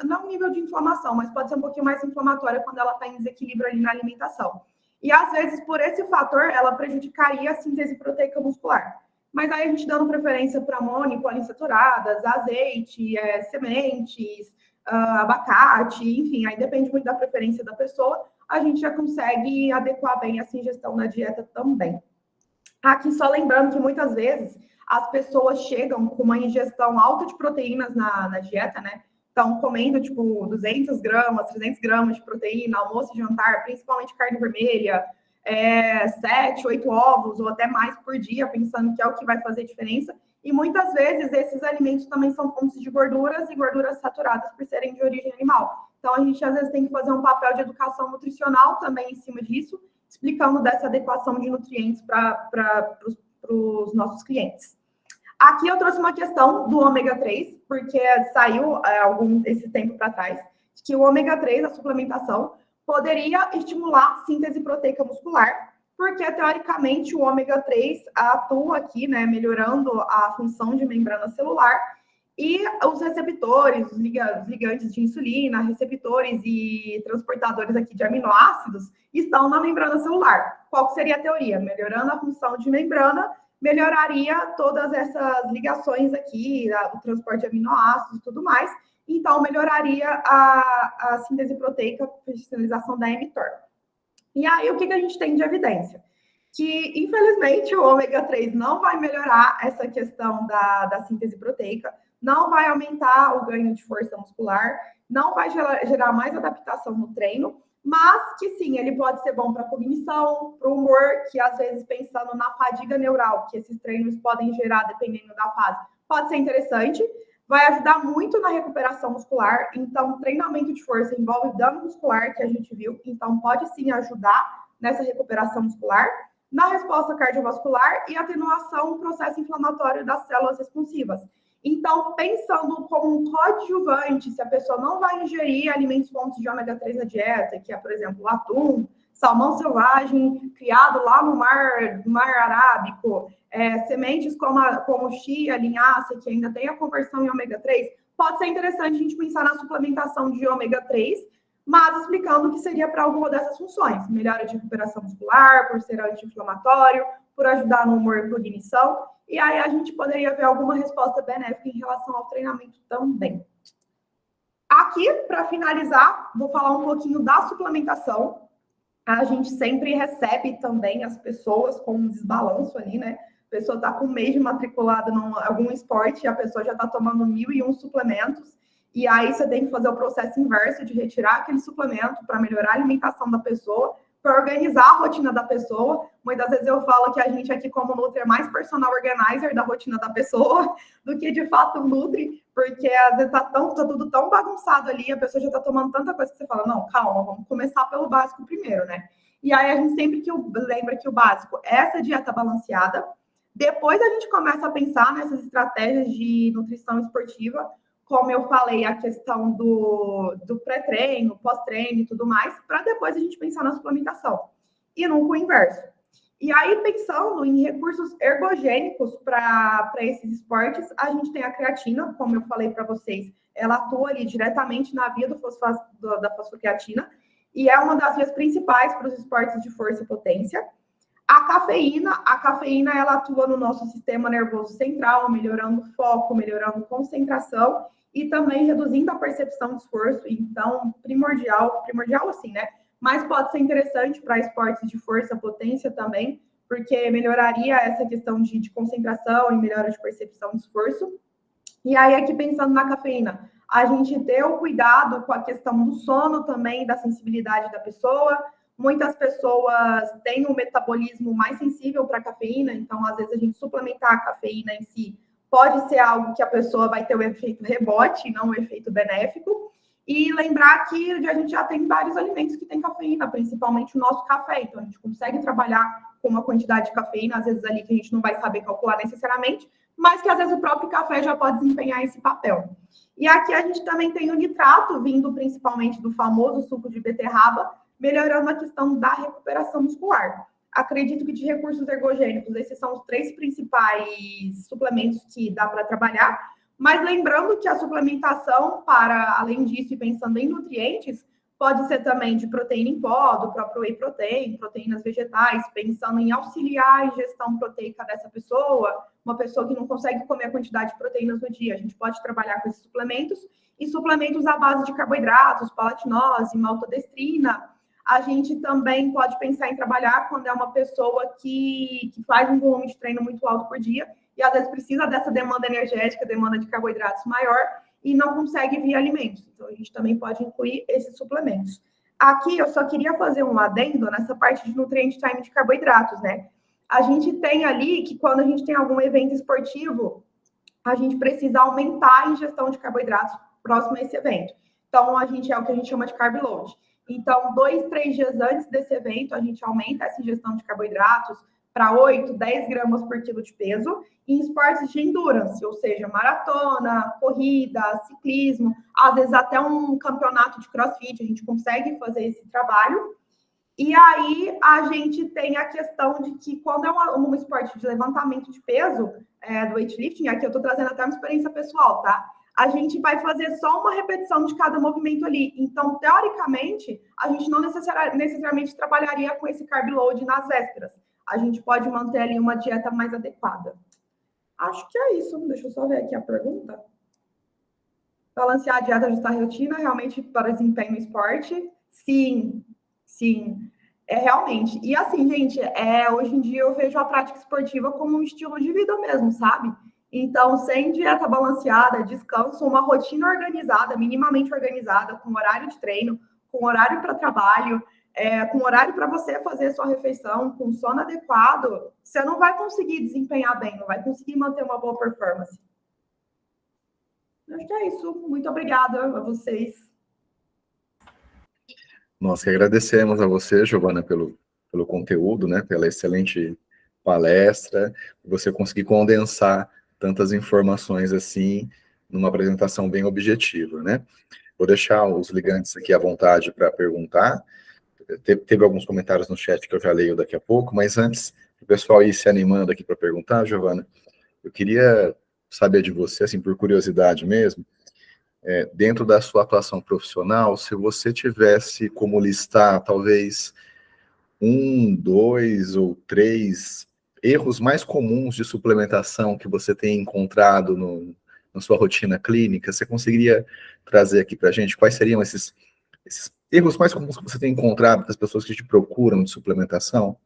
não um nível de inflamação, mas pode ser um pouquinho mais inflamatória quando ela está em desequilíbrio ali na alimentação. E, às vezes, por esse fator, ela prejudicaria a síntese proteica muscular. Mas aí a gente dando preferência para mono e poliinsaturadas, azeite, sementes, abacate, enfim, aí depende muito da preferência da pessoa, a gente já consegue adequar bem essa ingestão na dieta também. Aqui só lembrando que muitas vezes as pessoas chegam com uma ingestão alta de proteínas na dieta, né? Estão comendo, tipo, 200 gramas, 300 gramas de proteína, almoço e jantar, principalmente carne vermelha, 7, 8 ovos ou até mais por dia, pensando que é o que vai fazer diferença. E muitas vezes esses alimentos também são fontes de gorduras e gorduras saturadas por serem de origem animal. Então, a gente às vezes tem que fazer um papel de educação nutricional também em cima disso, explicando dessa adequação de nutrientes para os nossos clientes. Aqui eu trouxe uma questão do ômega 3, porque saiu esse tempo para trás, que o ômega 3, a suplementação, poderia estimular a síntese proteica muscular, porque, teoricamente, o ômega 3 atua aqui, né, melhorando a função de membrana celular, e os receptores, os ligantes de insulina, receptores e transportadores aqui de aminoácidos estão na membrana celular. Qual que seria a teoria? Melhorando a função de membrana, melhoraria todas essas ligações aqui, o transporte de aminoácidos e tudo mais. Então, melhoraria a síntese proteica, a sinalização da mTOR. E aí, o que a gente tem de evidência? Que, infelizmente, o ômega 3 não vai melhorar essa questão da síntese proteica. não vai aumentar o ganho de força muscular, não vai gerar mais adaptação no treino, mas que sim, ele pode ser bom para cognição, para o humor, que às vezes pensando na fadiga neural, que esses treinos podem gerar dependendo da fase, pode ser interessante, vai ajudar muito na recuperação muscular, então treinamento de força envolve dano muscular, que a gente viu, então pode sim ajudar nessa recuperação muscular, na resposta cardiovascular e atenuação do processo inflamatório das células responsivas. Então, pensando como um coadjuvante, se a pessoa não vai ingerir alimentos fontes de ômega 3 na dieta, que é, por exemplo, o atum, salmão selvagem, criado lá no mar Arábico, sementes como chia, linhaça, que ainda tem a conversão em ômega 3, pode ser interessante a gente pensar na suplementação de ômega 3, mas explicando que seria para alguma dessas funções. Melhora de recuperação muscular, por ser anti-inflamatório, por ajudar no humor e cognição, e aí a gente poderia ver alguma resposta benéfica em relação ao treinamento também. Aqui, para finalizar, vou falar um pouquinho da suplementação. A gente sempre recebe também as pessoas com um desbalanço ali, né? A pessoa está com um mês de matriculada em algum esporte e a pessoa já está tomando 1.001 suplementos. E aí você tem que fazer o processo inverso de retirar aquele suplemento para melhorar a alimentação da pessoa, para organizar a rotina da pessoa. Muitas vezes eu falo que a gente aqui como Nutri é mais personal organizer da rotina da pessoa do que de fato Nutri, porque às vezes tá tudo tão bagunçado ali, a pessoa já tá tomando tanta coisa que você fala, não, calma, vamos começar pelo básico primeiro, né? E aí a gente sempre lembra que o básico é essa dieta balanceada, depois a gente começa a pensar nessas estratégias de nutrição esportiva, como eu falei, a questão do pré-treino, pós-treino e tudo mais, para depois a gente pensar na suplementação. E nunca o inverso. E aí, pensando em recursos ergogênicos para esses esportes, a gente tem a creatina, como eu falei para vocês, ela atua ali diretamente na via da fosfocreatina, e é uma das vias principais para os esportes de força e potência. A cafeína ela atua no nosso sistema nervoso central, melhorando o foco, melhorando concentração, e também reduzindo a percepção de esforço, então primordial assim, né? Mas pode ser interessante para esportes de força, potência também, porque melhoraria essa questão de concentração e melhora de percepção de esforço. E aí, aqui pensando na cafeína, a gente ter o cuidado com a questão do sono também, da sensibilidade da pessoa. Muitas pessoas têm um metabolismo mais sensível para a cafeína, então, às vezes, a gente suplementar a cafeína em si pode ser algo que a pessoa vai ter o efeito rebote, não o efeito benéfico. E lembrar que a gente já tem vários alimentos que têm cafeína, principalmente o nosso café. Então, a gente consegue trabalhar com uma quantidade de cafeína, às vezes ali que a gente não vai saber calcular necessariamente, mas que às vezes o próprio café já pode desempenhar esse papel. E aqui a gente também tem o nitrato, vindo principalmente do famoso suco de beterraba, melhorando a questão da recuperação muscular. Acredito que de recursos ergogênicos, esses são os 3 principais suplementos que dá para trabalhar, mas lembrando que a suplementação, para além disso e pensando em nutrientes, pode ser também de proteína em pó, do próprio whey protein, proteínas vegetais, pensando em auxiliar a ingestão proteica dessa pessoa, uma pessoa que não consegue comer a quantidade de proteínas no dia. A gente pode trabalhar com esses suplementos, e suplementos à base de carboidratos, palatinose, maltodestrina. A gente também pode pensar em trabalhar quando é uma pessoa que faz um volume de treino muito alto por dia e às vezes precisa dessa demanda energética, demanda de carboidratos maior e não consegue via alimentos. Então, a gente também pode incluir esses suplementos. Aqui, eu só queria fazer um adendo nessa parte de nutrient time de carboidratos, né? A gente tem ali que quando a gente tem algum evento esportivo, a gente precisa aumentar a ingestão de carboidratos próximo a esse evento. Então, é o que a gente chama de carb load. Então, 2, 3 dias antes desse evento, a gente aumenta essa ingestão de carboidratos para 8, 10 gramas por quilo de peso em esportes de endurance, ou seja, maratona, corrida, ciclismo, às vezes até um campeonato de crossfit, a gente consegue fazer esse trabalho. E aí, a gente tem a questão de que quando é um esporte de levantamento de peso, do weightlifting, aqui eu estou trazendo até uma experiência pessoal, tá? A gente vai fazer só uma repetição de cada movimento ali. Então, teoricamente, a gente não necessariamente trabalharia com esse carb load nas vésperas. A gente pode manter ali uma dieta mais adequada. Acho que é isso. Deixa eu só ver aqui a pergunta. Balancear a dieta, ajustar a rotina, realmente para desempenho no esporte? Sim. Realmente. E assim, gente, hoje em dia eu vejo a prática esportiva como um estilo de vida mesmo, sabe? Então, sem dieta balanceada, descanso, uma rotina organizada, minimamente organizada, com horário de treino, com horário para trabalho, com horário para você fazer sua refeição, com sono adequado, você não vai conseguir desempenhar bem, não vai conseguir manter uma boa performance. Acho que é isso. Muito obrigada a vocês.
Nós que agradecemos a você, Giovana, pelo conteúdo, né, pela excelente palestra, você conseguir condensar tantas informações assim numa apresentação bem objetiva, né? Vou deixar os ligantes aqui à vontade para perguntar. Teve alguns comentários no chat que eu já leio daqui a pouco, mas antes o pessoal ir se animando aqui para perguntar, Giovana, eu queria saber de você, assim, por curiosidade mesmo, dentro da sua atuação profissional, se você tivesse como listar, talvez, um, dois ou três erros mais comuns de suplementação que você tem encontrado na sua rotina clínica, você conseguiria trazer aqui para a gente quais seriam esses erros mais comuns que você tem encontrado das pessoas que te procuram de suplementação?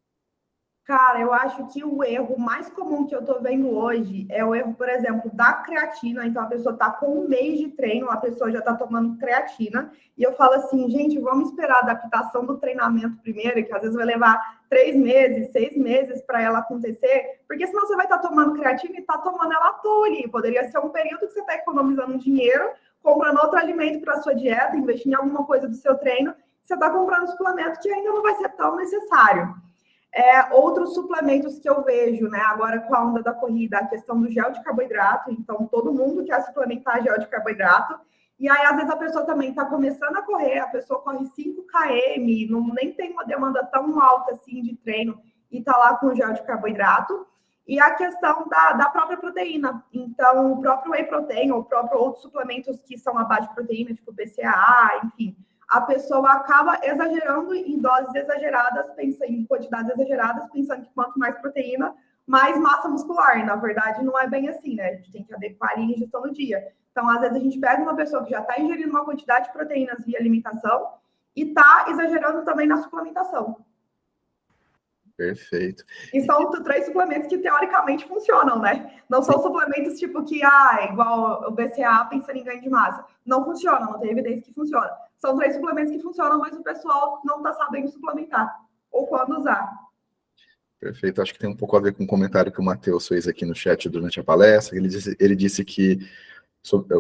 Cara, eu acho que o erro mais comum que eu tô vendo hoje é o erro, por exemplo, da creatina. Então, a pessoa tá com um mês de treino, a pessoa já tá tomando creatina. E eu falo assim, gente, vamos esperar a adaptação do treinamento primeiro, que às vezes vai levar 3 meses, 6 meses para ela acontecer, porque senão você vai estar tomando creatina e tá tomando ela à toa ali. Poderia ser um período que você tá economizando dinheiro, comprando outro alimento para sua dieta, investindo em alguma coisa do seu treino, você tá comprando um suplemento que ainda não vai ser tão necessário. Outros suplementos que eu vejo, né, agora com a onda da corrida, a questão do gel de carboidrato, então todo mundo quer suplementar gel de carboidrato, e aí às vezes a pessoa também está começando a correr, a pessoa corre 5 km, não, nem tem uma demanda tão alta assim de treino, e está lá com o gel de carboidrato, e a questão da própria proteína, então o próprio whey protein, ou próprio outros suplementos que são a base de proteína, tipo BCAA, enfim, a pessoa acaba exagerando em doses exageradas, pensa em quantidades exageradas, pensando que quanto mais proteína, mais massa muscular. E, na verdade, não é bem assim, né? A gente tem que adequar a ingestão no dia. Então, às vezes, a gente pega uma pessoa que já está ingerindo uma quantidade de proteínas via alimentação e está exagerando também na suplementação.
Perfeito.
E são 3 suplementos que, teoricamente, funcionam, né? Não são suplementos tipo que, igual o BCA pensando em ganho de massa. Não funciona, não tem evidência que funciona. São 3 suplementos que funcionam, mas o pessoal não está sabendo suplementar ou quando usar.
Perfeito. Acho que tem um pouco a ver com o comentário que o Matheus fez aqui no chat durante a palestra. Ele disse que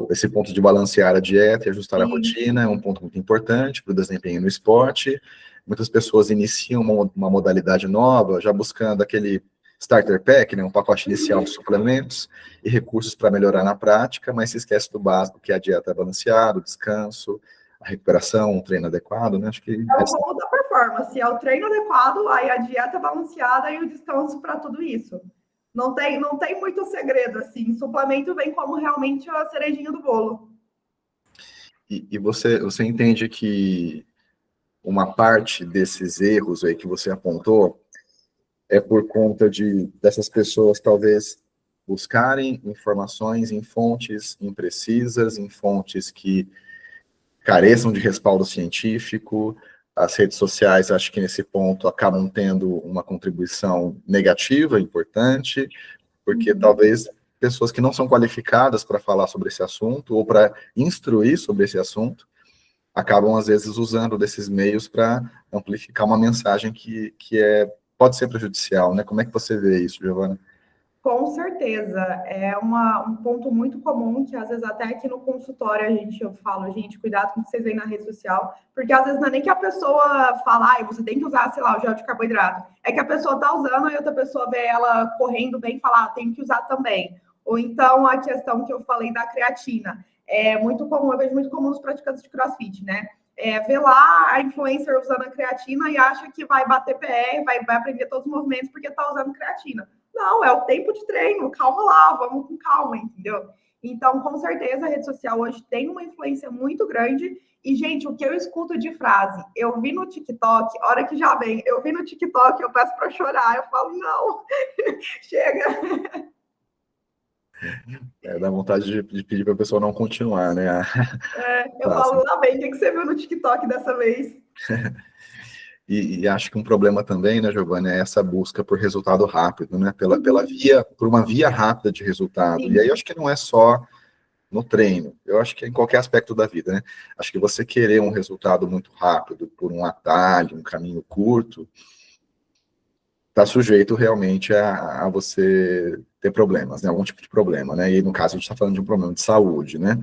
esse ponto de balancear a dieta e ajustar a rotina é um ponto muito importante para o desempenho no esporte. Muitas pessoas iniciam uma modalidade nova, já buscando aquele starter pack, né, um pacote inicial de suplementos e recursos para melhorar na prática, mas se esquece do básico, que é a dieta balanceada, o descanso, a recuperação, um treino adequado, né? Acho que
é o combo da performance, é o treino adequado, aí a dieta balanceada e o descanso para tudo isso. Não tem muito segredo, assim. Suplemento vem como realmente a cerejinha do bolo.
E você entende que uma parte desses erros aí que você apontou é por conta dessas pessoas talvez buscarem informações em fontes imprecisas, em fontes que careçam de respaldo científico. As redes sociais, acho que nesse ponto, acabam tendo uma contribuição negativa, importante, porque talvez pessoas que não são qualificadas para falar sobre esse assunto ou para instruir sobre esse assunto, acabam, às vezes, usando desses meios para amplificar uma mensagem que pode ser prejudicial, né? Como é que você vê isso, Giovana?
Com certeza, é um ponto muito comum que às vezes até aqui no consultório eu falo, gente, cuidado com o que vocês veem na rede social, porque às vezes não é nem que a pessoa fala, você tem que usar, sei lá, o gel de carboidrato, é que a pessoa tá usando e outra pessoa vê ela correndo bem e fala, tem que usar também. Ou então a questão que eu falei da creatina, é muito comum, eu vejo muito comum nos praticantes de CrossFit, né? Vê lá a influencer usando a creatina e acha que vai bater PR, vai aprender todos os movimentos porque tá usando creatina. Não, é o tempo de treino, calma lá, vamos com calma, entendeu? Então, com certeza, a rede social hoje tem uma influência muito grande. E, gente, o que eu escuto de frase, eu vi no TikTok, hora que já vem, eu vi no TikTok, eu peço para chorar, eu falo, não, chega.
Dá vontade de pedir para a pessoa não continuar, né?
Eu falo, lá vem, o que você viu no TikTok dessa vez?
E acho que um problema também, né, Giovana, é essa busca por resultado rápido, né, por uma via rápida de resultado.
Sim.
E aí eu acho que não é só no treino, eu acho que é em qualquer aspecto da vida, né? Acho que você querer um resultado muito rápido por um atalho, um caminho curto, está sujeito realmente a você ter problemas, né? Algum tipo de problema, né? E no caso a gente está falando de um problema de saúde, né?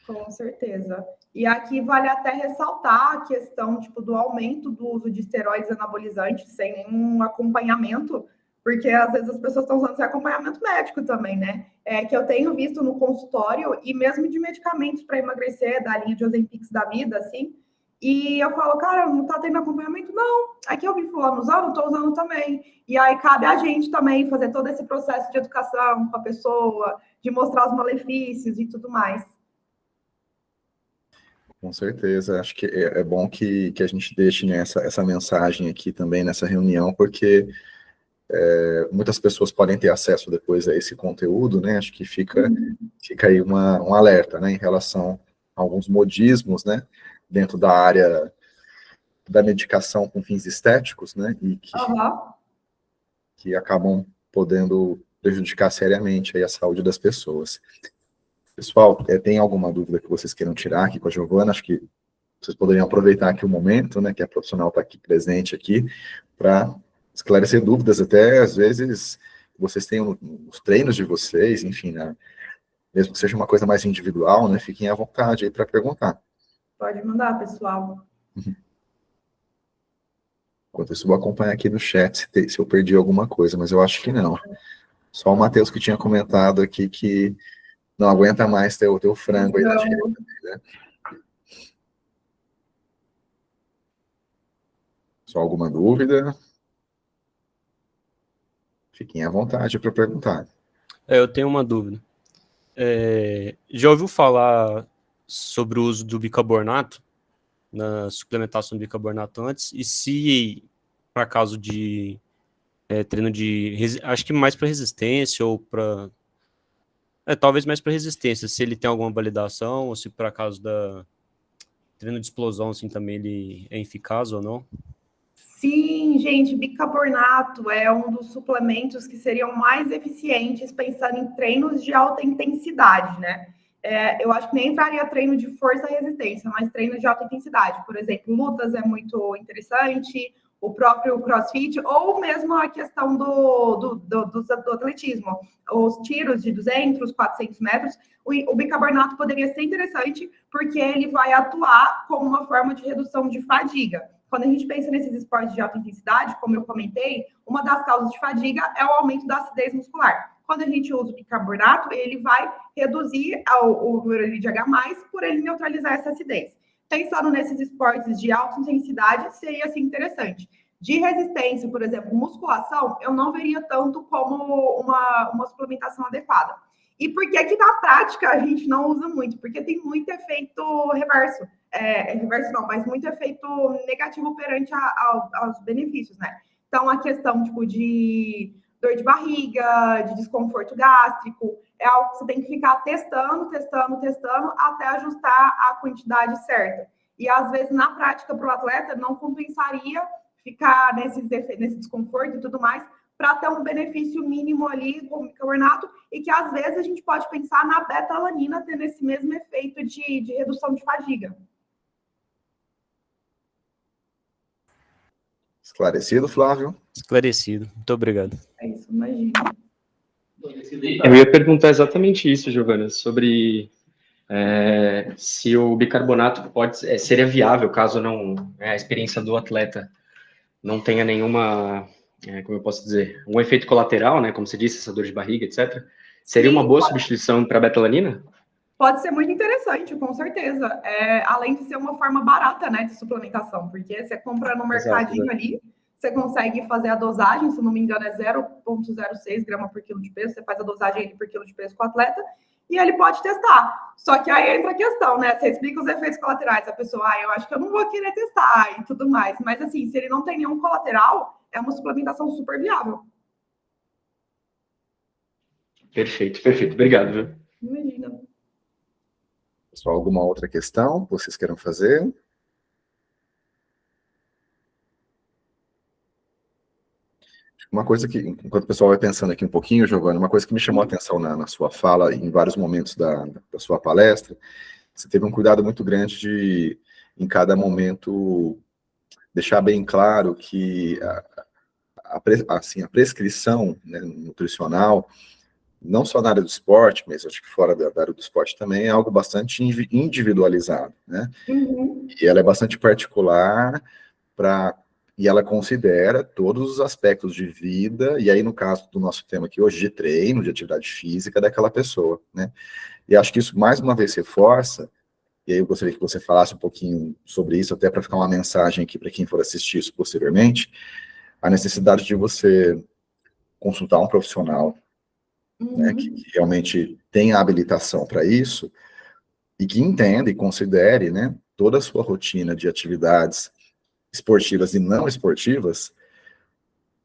Com certeza. E aqui vale até ressaltar a questão tipo, do aumento do uso de esteroides anabolizantes sem nenhum acompanhamento, porque às vezes as pessoas estão usando esse acompanhamento médico também, né? Que eu tenho visto no consultório e mesmo de medicamentos para emagrecer, da linha de Ozempic da vida, assim. E eu falo, cara, não tá tendo acompanhamento? Não. Aqui eu vi fulano usando, tô usando também. E aí cabe a gente também fazer todo esse processo de educação com a pessoa, de mostrar os malefícios e tudo mais.
Com certeza, acho que é bom que a gente deixe, né, essa mensagem aqui também nessa reunião, porque muitas pessoas podem ter acesso depois a esse conteúdo, né? Acho que fica aí um alerta, né, em relação a alguns modismos, né, dentro da área da medicação com fins estéticos, né, e que acabam podendo prejudicar seriamente aí a saúde das pessoas. Pessoal, tem alguma dúvida que vocês queiram tirar aqui com a Giovana? Acho que vocês poderiam aproveitar aqui o momento, né, que a profissional está aqui presente aqui, para esclarecer dúvidas, até às vezes vocês tenham os treinos de vocês, enfim, né, mesmo que seja uma coisa mais individual, né, fiquem à vontade aí para perguntar.
Pode mandar, pessoal.
Enquanto isso, vou acompanhar aqui no chat se eu perdi alguma coisa, mas eu acho que não. Só o Matheus que tinha comentado aqui que não aguenta mais ter o teu frango aí na dieta, né? Só alguma dúvida? Fiquem à vontade para perguntar.
Eu tenho uma dúvida. Já ouviu falar sobre o uso do bicarbonato, na suplementação do bicarbonato antes? E se, para caso de treino de... acho que mais para resistência ou para... talvez mais para resistência, se ele tem alguma validação ou se por acaso da treino de explosão assim também ele é eficaz ou não?
Sim, gente, bicarbonato é um dos suplementos que seriam mais eficientes pensando em treinos de alta intensidade, né? Eu acho que nem entraria treino de força e resistência, mas treino de alta intensidade. Por exemplo, lutas é muito interessante, o próprio crossfit, ou mesmo a questão do atletismo. Os tiros de 200, 400 metros, o bicarbonato poderia ser interessante porque ele vai atuar como uma forma de redução de fadiga. Quando a gente pensa nesses esportes de alta intensidade, como eu comentei, uma das causas de fadiga é o aumento da acidez muscular. Quando a gente usa o bicarbonato, ele vai reduzir o número de H+, por ele neutralizar essa acidez. Pensando nesses esportes de alta intensidade, seria assim interessante. De resistência, por exemplo, musculação, eu não veria tanto como uma suplementação adequada. E por que na prática a gente não usa muito? Porque tem muito efeito reverso. Reverso não, mas muito efeito negativo perante aos benefícios, né? Então, a questão, tipo, de dor de barriga, de desconforto gástrico, é algo que você tem que ficar testando, até ajustar a quantidade certa. E, às vezes, na prática, para o atleta, não compensaria ficar nesse desconforto e tudo mais, para ter um benefício mínimo ali com o bicarbonato, e que, às vezes, a gente pode pensar na beta-alanina tendo esse mesmo efeito de redução de fadiga.
Esclarecido, Flávio?
Esclarecido. Muito obrigado.
É isso, imagina.
Eu ia perguntar exatamente isso, Giovana, sobre se o bicarbonato seria viável caso não a experiência do atleta não tenha nenhuma, como eu posso dizer, um efeito colateral, né, como você disse, essa dor de barriga, etc. Seria uma boa substituição para a beta-alanina?
Pode ser muito interessante, com certeza. Além de ser uma forma barata, né, de suplementação, porque você compra no mercadinho ali, você consegue fazer a dosagem, se não me engano é 0,06 gramas por quilo de peso, você faz a dosagem ali por quilo de peso com o atleta, e ele pode testar. Só que aí entra a questão, né, você explica os efeitos colaterais, a pessoa, eu acho que eu não vou querer testar e tudo mais, mas assim, se ele não tem nenhum colateral, é uma suplementação super viável.
Perfeito, obrigado, viu?
Imagina.
Pessoal, alguma outra questão que vocês queiram fazer? Uma coisa que, enquanto o pessoal vai pensando aqui um pouquinho, Giovanni, uma coisa que me chamou a atenção na sua fala, em vários momentos da sua palestra, você teve um cuidado muito grande de, em cada momento, deixar bem claro que a prescrição, né, nutricional, não só na área do esporte, mas acho que fora da área do esporte também, é algo bastante individualizado, né?
Uhum.
E ela é bastante particular e ela considera todos os aspectos de vida, e aí no caso do nosso tema aqui hoje, de treino, de atividade física daquela pessoa, né? E acho que isso mais uma vez reforça, e aí eu gostaria que você falasse um pouquinho sobre isso, até para ficar uma mensagem aqui para quem for assistir isso posteriormente, a necessidade de você consultar um profissional, né, que
Uhum.
realmente tenha habilitação para isso, e que entenda e considere, né, toda a sua rotina de atividades esportivas e não esportivas,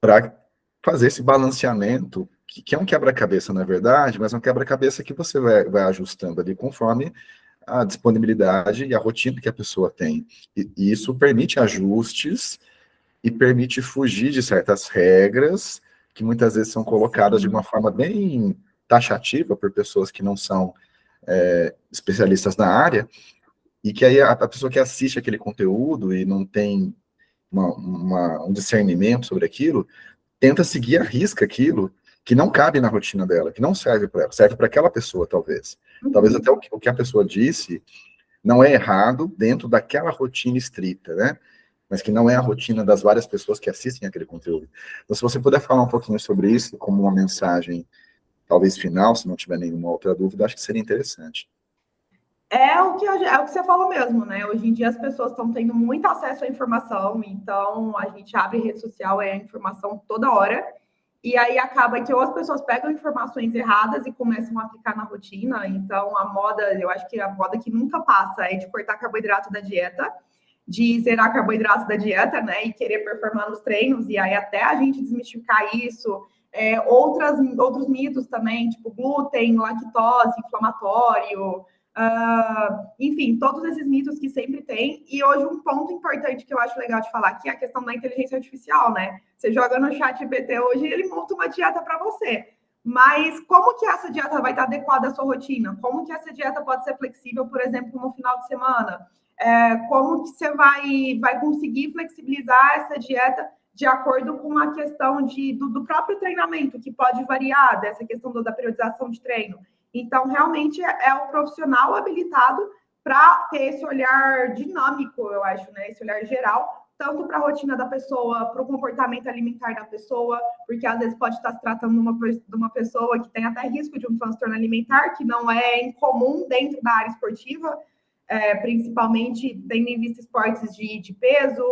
para fazer esse balanceamento, que é um quebra-cabeça, na verdade, mas é um quebra-cabeça que você vai ajustando ali conforme a disponibilidade e a rotina que a pessoa tem. E isso permite ajustes e permite fugir de certas regras que muitas vezes são colocadas de uma
Sim.
forma bem taxativa por pessoas que não são especialistas na área, e que aí a pessoa que assiste aquele conteúdo e não tem um discernimento sobre aquilo, tenta seguir à risca aquilo que não cabe na rotina dela, que não serve para ela, serve para aquela pessoa, talvez. Talvez até
Uhum.
o que a pessoa disse não é errado dentro daquela rotina estrita, né? Mas que não é a rotina das várias pessoas que assistem aquele conteúdo. Então, se você puder falar um pouquinho sobre isso, como uma mensagem, talvez final, se não tiver nenhuma outra dúvida, acho que seria interessante.
É o que você falou mesmo, né? Hoje em dia as pessoas estão tendo muito acesso à informação, então a gente abre rede social, é informação toda hora, e aí acaba que ou as pessoas pegam informações erradas e começam a aplicar na rotina, então a moda, eu acho que a moda que nunca passa é de cortar carboidrato da dieta, de zerar carboidrato da dieta, né? E querer performar nos treinos, e aí até a gente desmistificar isso. Outros mitos também, tipo glúten, lactose, inflamatório, enfim, todos esses mitos que sempre tem. E hoje um ponto importante que eu acho legal de falar aqui é a questão da inteligência artificial, né? Você joga no chat GPT hoje, ele monta uma dieta para você. Mas como que essa dieta vai estar adequada à sua rotina? Como que essa dieta pode ser flexível, por exemplo, no final de semana? Como que você vai conseguir flexibilizar essa dieta de acordo com a questão do próprio treinamento, que pode variar, dessa questão da periodização de treino. Então, realmente, é o profissional habilitado para ter esse olhar dinâmico, eu acho, né? Esse olhar geral, tanto para a rotina da pessoa, para o comportamento alimentar da pessoa, porque às vezes pode estar se tratando de uma pessoa que tem até risco de um transtorno alimentar, que não é incomum dentro da área esportiva, principalmente tendo em vista esportes de peso,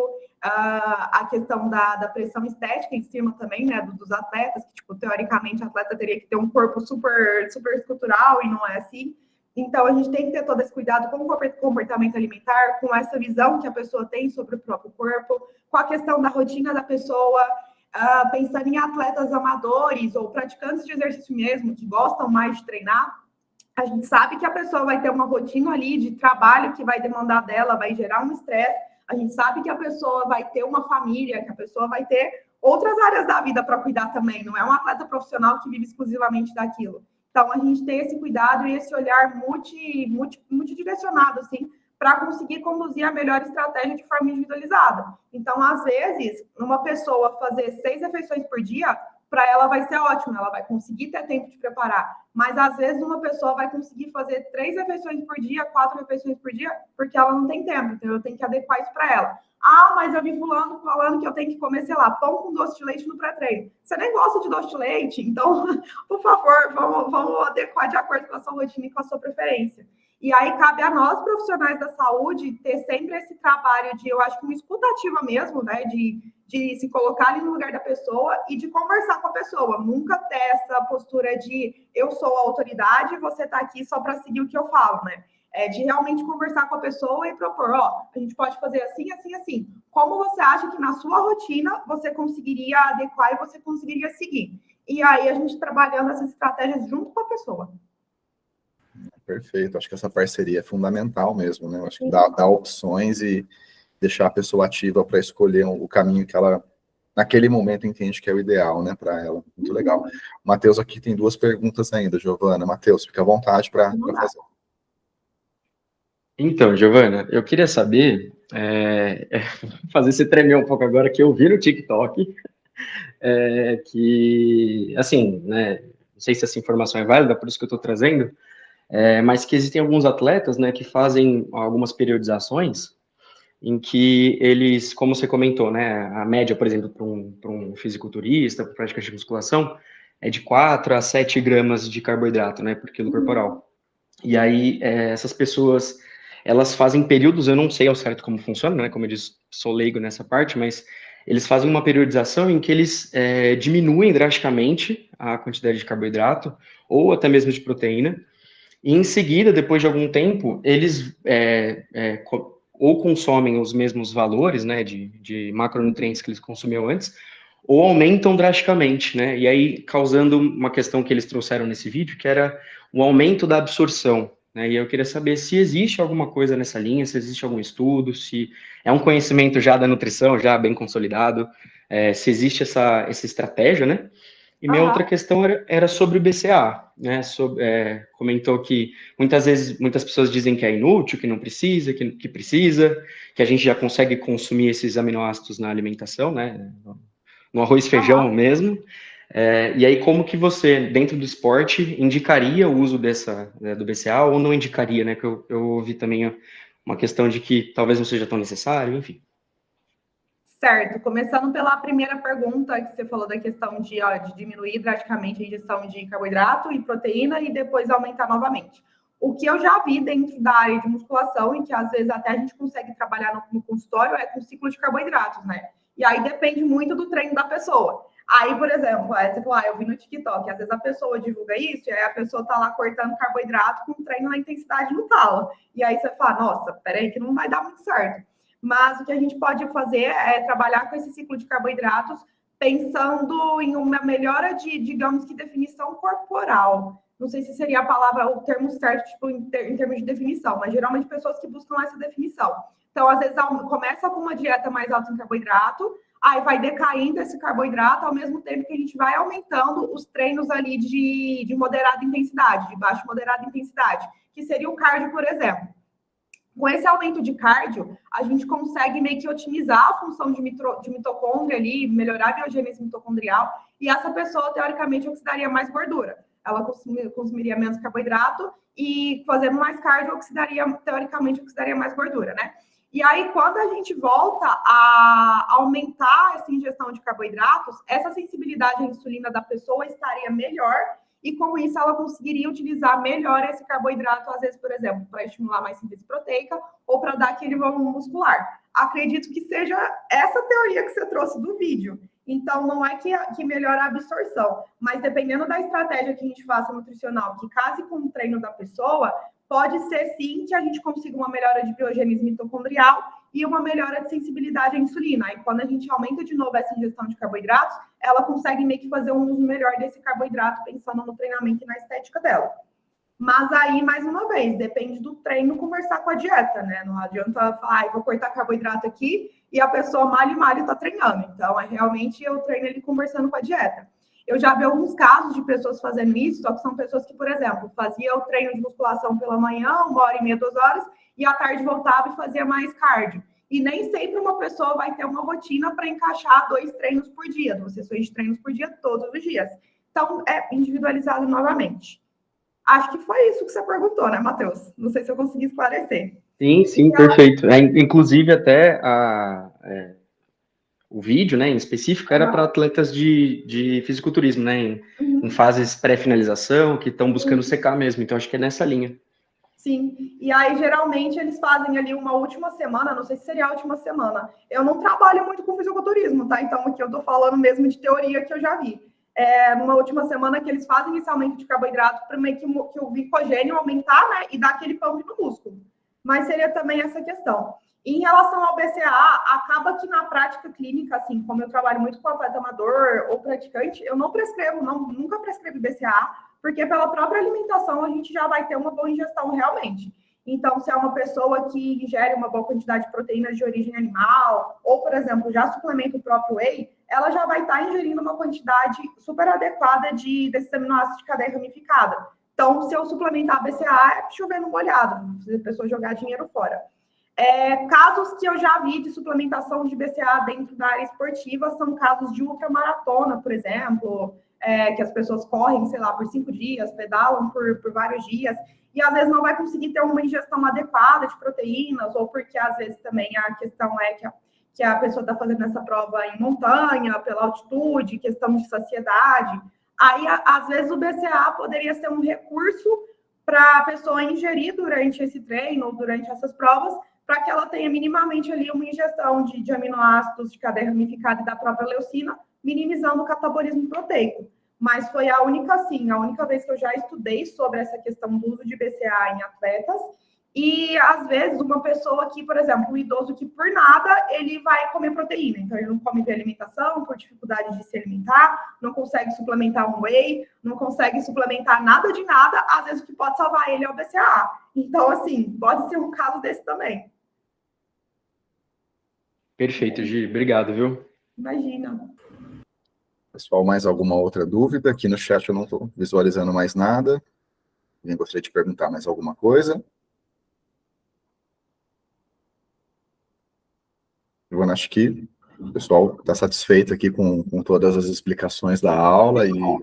a questão da pressão estética em cima também, né, dos atletas, que, tipo, teoricamente, o atleta teria que ter um corpo super, super escultural e não é assim. Então, a gente tem que ter todo esse cuidado com o comportamento alimentar, com essa visão que a pessoa tem sobre o próprio corpo, com a questão da rotina da pessoa, pensando em atletas amadores ou praticantes de exercício mesmo, que gostam mais de treinar. A gente sabe que a pessoa vai ter uma rotina ali de trabalho que vai demandar dela, vai gerar um estresse. A gente sabe que a pessoa vai ter uma família, que a pessoa vai ter outras áreas da vida para cuidar também. Não é um atleta profissional que vive exclusivamente daquilo. Então, a gente tem esse cuidado e esse olhar multidirecionado, assim, para conseguir conduzir a melhor estratégia de forma individualizada. Então, às vezes, uma pessoa fazer 6 refeições por dia, para ela vai ser ótimo, ela vai conseguir ter tempo de preparar. Mas, às vezes, uma pessoa vai conseguir fazer 3 refeições por dia, 4 refeições por dia, porque ela não tem tempo, então eu tenho que adequar isso para ela. Ah, mas eu vi fulano falando que eu tenho que comer, sei lá, pão com doce de leite no pré-treino. Você nem gosta de doce de leite, então, por favor, vamos adequar de acordo com a sua rotina e com a sua preferência. E aí cabe a nós, profissionais da saúde, ter sempre esse trabalho de, eu acho que uma escutativa mesmo, né, de se colocar ali no lugar da pessoa e de conversar com a pessoa. Nunca ter essa postura de eu sou a autoridade e você está aqui só para seguir o que eu falo, né? De realmente conversar com a pessoa e propor, a gente pode fazer assim, assim, assim. Como você acha que na sua rotina você conseguiria adequar e você conseguiria seguir? E aí a gente trabalhando essas estratégias junto com a pessoa.
Perfeito, acho que essa parceria é fundamental mesmo, né? Acho que dá opções e deixar a pessoa ativa para escolher o caminho que ela naquele momento entende que é o ideal, né, para ela. Muito legal. O Matheus aqui tem 2 perguntas ainda, Giovana. Matheus, fica à vontade para fazer.
Então, Giovana, eu queria saber, fazer você tremer um pouco agora, que eu vi no TikTok, que, assim, né, não sei se essa informação é válida, por isso que eu estou trazendo, mas que existem alguns atletas, né, que fazem algumas periodizações em que eles, como você comentou, né, a média, por exemplo, para um fisiculturista, para prática de musculação, é de 4 a 7 gramas de carboidrato, né, por quilo corporal. E aí, essas pessoas, elas fazem períodos, eu não sei ao certo como funciona, né, como eu disse, sou leigo nessa parte, mas eles fazem uma periodização em que eles diminuem drasticamente a quantidade de carboidrato, ou até mesmo de proteína, e em seguida, depois de algum tempo, eles ou consomem os mesmos valores, né, de macronutrientes que eles consumiam antes, ou aumentam drasticamente, né, e aí causando uma questão que eles trouxeram nesse vídeo, que era o aumento da absorção, né, e eu queria saber se existe alguma coisa nessa linha, se existe algum estudo, se é um conhecimento já da nutrição, já bem consolidado, se existe essa estratégia, né. E minha outra questão era sobre o BCA, né? Comentou que muitas vezes muitas pessoas dizem que é inútil, que não precisa, que precisa, que a gente já consegue consumir esses aminoácidos na alimentação, né? No arroz e feijão mesmo. E aí, como que você, dentro do esporte, indicaria o uso do BCA ou não indicaria, né? Que eu ouvi também uma questão de que talvez não seja tão necessário, enfim.
Certo, começando pela primeira pergunta que você falou da questão de diminuir drasticamente a ingestão de carboidrato e proteína e depois aumentar novamente. O que eu já vi dentro da área de musculação e que às vezes até a gente consegue trabalhar no consultório é com ciclo de carboidratos, né? E aí depende muito do treino da pessoa. Aí, por exemplo, você falou, eu vi no TikTok, às vezes a pessoa divulga isso e aí a pessoa tá lá cortando carboidrato com treino na intensidade no talo. E aí você fala, nossa, peraí que não vai dar muito certo. Mas o que a gente pode fazer é trabalhar com esse ciclo de carboidratos pensando em uma melhora de, digamos que, definição corporal. Não sei se seria a palavra, o termo certo, tipo, em termos de definição, mas geralmente pessoas que buscam essa definição. Então, às vezes, começa com uma dieta mais alta em carboidrato, aí vai decaindo esse carboidrato, ao mesmo tempo que a gente vai aumentando os treinos ali de moderada intensidade, de baixa e moderada intensidade, que seria o cardio, por exemplo. Com esse aumento de cardio, a gente consegue meio que otimizar a função de mitocôndria ali, melhorar a biogênese mitocondrial, e essa pessoa, teoricamente, oxidaria mais gordura. Ela consumiria menos carboidrato e, fazendo mais cardio, teoricamente, oxidaria mais gordura, né? E aí, quando a gente volta a aumentar essa ingestão de carboidratos, essa sensibilidade à insulina da pessoa estaria melhor, e com isso ela conseguiria utilizar melhor esse carboidrato, às vezes, por exemplo, para estimular mais síntese proteica ou para dar aquele volume muscular. Acredito que seja essa teoria que você trouxe do vídeo. Então, não é que melhora a absorção, mas dependendo da estratégia que a gente faça nutricional, que case com o treino da pessoa, pode ser sim que a gente consiga uma melhora de biogênese mitocondrial e uma melhora de sensibilidade à insulina. Aí, quando a gente aumenta de novo essa ingestão de carboidratos, ela consegue meio que fazer um uso melhor desse carboidrato, pensando no treinamento e na estética dela. Mas aí, mais uma vez, depende do treino conversar com a dieta, né? Não adianta falar, vou cortar carboidrato aqui e a pessoa mal está treinando. Então, realmente eu treino ele conversando com a dieta. Eu já vi alguns casos de pessoas fazendo isso, só que são pessoas que, por exemplo, faziam o treino de musculação pela manhã, 1h30, 2 horas, e à tarde voltava e fazia mais cardio. E nem sempre uma pessoa vai ter uma rotina para encaixar 2 treinos por dia, 2 sessões de treinos por dia, todos os dias. Então, é individualizado novamente. Acho que foi isso que você perguntou, né, Matheus? Não sei se eu consegui esclarecer.
Sim, perfeito. Inclusive, até o vídeo, né, em específico, era para atletas de fisiculturismo, né, em fases pré-finalização, que estão buscando secar mesmo. Então, acho que é nessa linha.
Sim, e aí geralmente eles fazem ali uma última semana, não sei se seria a última semana. Eu não trabalho muito com fisiculturismo, tá? Então aqui eu tô falando mesmo de teoria que eu já vi. Numa última semana que eles fazem esse aumento de carboidrato para meio que o glicogênio aumentar, né? E dar aquele pump no músculo. Mas seria também essa questão. Em relação ao BCA, acaba que na prática clínica, assim, como eu trabalho muito com atleta amador ou praticante, eu não prescrevo, nunca prescrevo BCA, porque pela própria alimentação a gente já vai ter uma boa ingestão realmente. Então, se é uma pessoa que ingere uma boa quantidade de proteínas de origem animal, ou, por exemplo, já suplementa o próprio whey, ela já vai estar ingerindo uma quantidade super adequada desses aminoácidos de cadeia ramificada. Então, se eu suplementar BCA, é chover no molhado, se a pessoa jogar dinheiro fora. Casos que eu já vi de suplementação de BCA dentro da área esportiva são casos de ultramaratona, por exemplo, que as pessoas correm, sei lá, por 5 dias, pedalam por vários dias, e às vezes não vai conseguir ter uma ingestão adequada de proteínas, ou porque às vezes também a questão é que a pessoa está fazendo essa prova em montanha, pela altitude, questão de saciedade. Aí, às vezes, o BCA poderia ser um recurso para a pessoa ingerir durante esse treino ou durante essas provas, para que ela tenha minimamente ali uma ingestão de aminoácidos de cadeia ramificada e da própria leucina, minimizando o catabolismo proteico. Mas foi a única vez que eu já estudei sobre essa questão do uso de BCA em atletas. E, às vezes, uma pessoa que, por exemplo, um idoso que, por nada, ele vai comer proteína. Então, ele não come via alimentação, por dificuldade de se alimentar, não consegue suplementar um whey, não consegue suplementar nada de nada. Às vezes, o que pode salvar ele é o BCA. Então, assim, pode ser um caso desse também.
Perfeito, Gi. Obrigado, viu?
Imagina.
Pessoal, mais alguma outra dúvida? Aqui no chat eu não estou visualizando mais nada. Alguém gostaria de perguntar mais alguma coisa? Giovana, acho que o pessoal está satisfeito aqui com todas as explicações da aula e o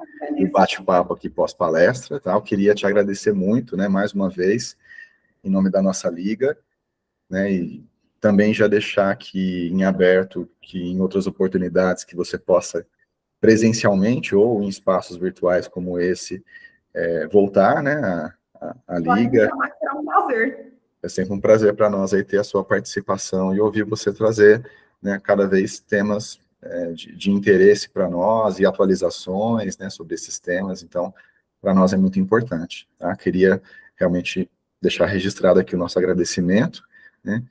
bate-papo aqui pós-palestra, tá? Eu queria te agradecer muito, né, mais uma vez, em nome da nossa liga, né, e também já deixar aqui em aberto que em outras oportunidades que você possa presencialmente ou em espaços virtuais como esse, voltar, né, a liga.
Pode me chamar, que será um prazer.
É sempre um prazer para nós aí ter a sua participação e ouvir você trazer, né, cada vez temas de interesse para nós e atualizações, né, sobre esses temas. Então, para nós é muito importante, tá? Queria realmente deixar registrado aqui o nosso agradecimento, né,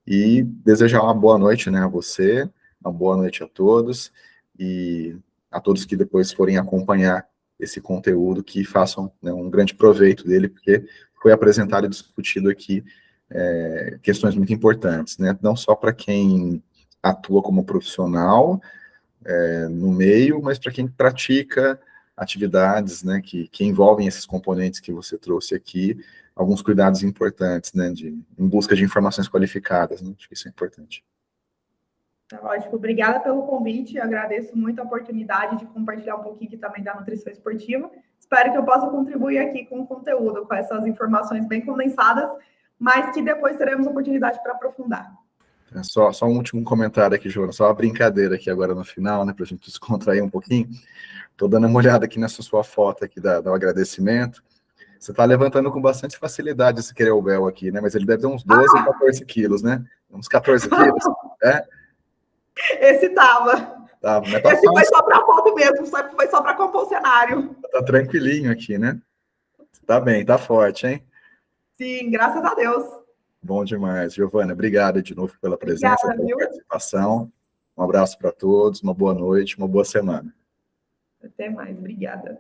e desejar uma boa noite, né, a você, uma boa noite a todos, e a todos que depois forem acompanhar esse conteúdo, que façam, né, um grande proveito dele, porque foi apresentado e discutido aqui questões muito importantes, né, não só para quem atua como profissional no meio, mas para quem pratica atividades, né, que envolvem esses componentes que você trouxe aqui, alguns cuidados importantes, né, em busca de informações qualificadas, né, acho que isso é importante.
Lógico, obrigada pelo convite, eu agradeço muito a oportunidade de compartilhar um pouquinho aqui também da nutrição esportiva. Espero que eu possa contribuir aqui com o conteúdo, com essas informações bem condensadas, mas que depois teremos oportunidade para aprofundar.
Só um último comentário aqui, Joana, só uma brincadeira aqui agora no final, né, para a gente descontrair um pouquinho. Estou dando uma olhada aqui nessa sua foto aqui do agradecimento. Você está levantando com bastante facilidade esse kettlebell aqui, né? Mas ele deve ter uns 12, 14 quilos, né? Uns 14 quilos, né?
Esse tava.
Mas tá
esse
fácil.
Foi só para foto mesmo, foi só para compor o cenário.
Tá tranquilinho aqui, né? Tá bem, tá forte, hein?
Sim, graças a Deus.
Bom demais. Giovana, obrigada de novo pela presença,
Obrigada,
pela participação. Um abraço para todos, uma boa noite, uma boa semana.
Até mais, obrigada.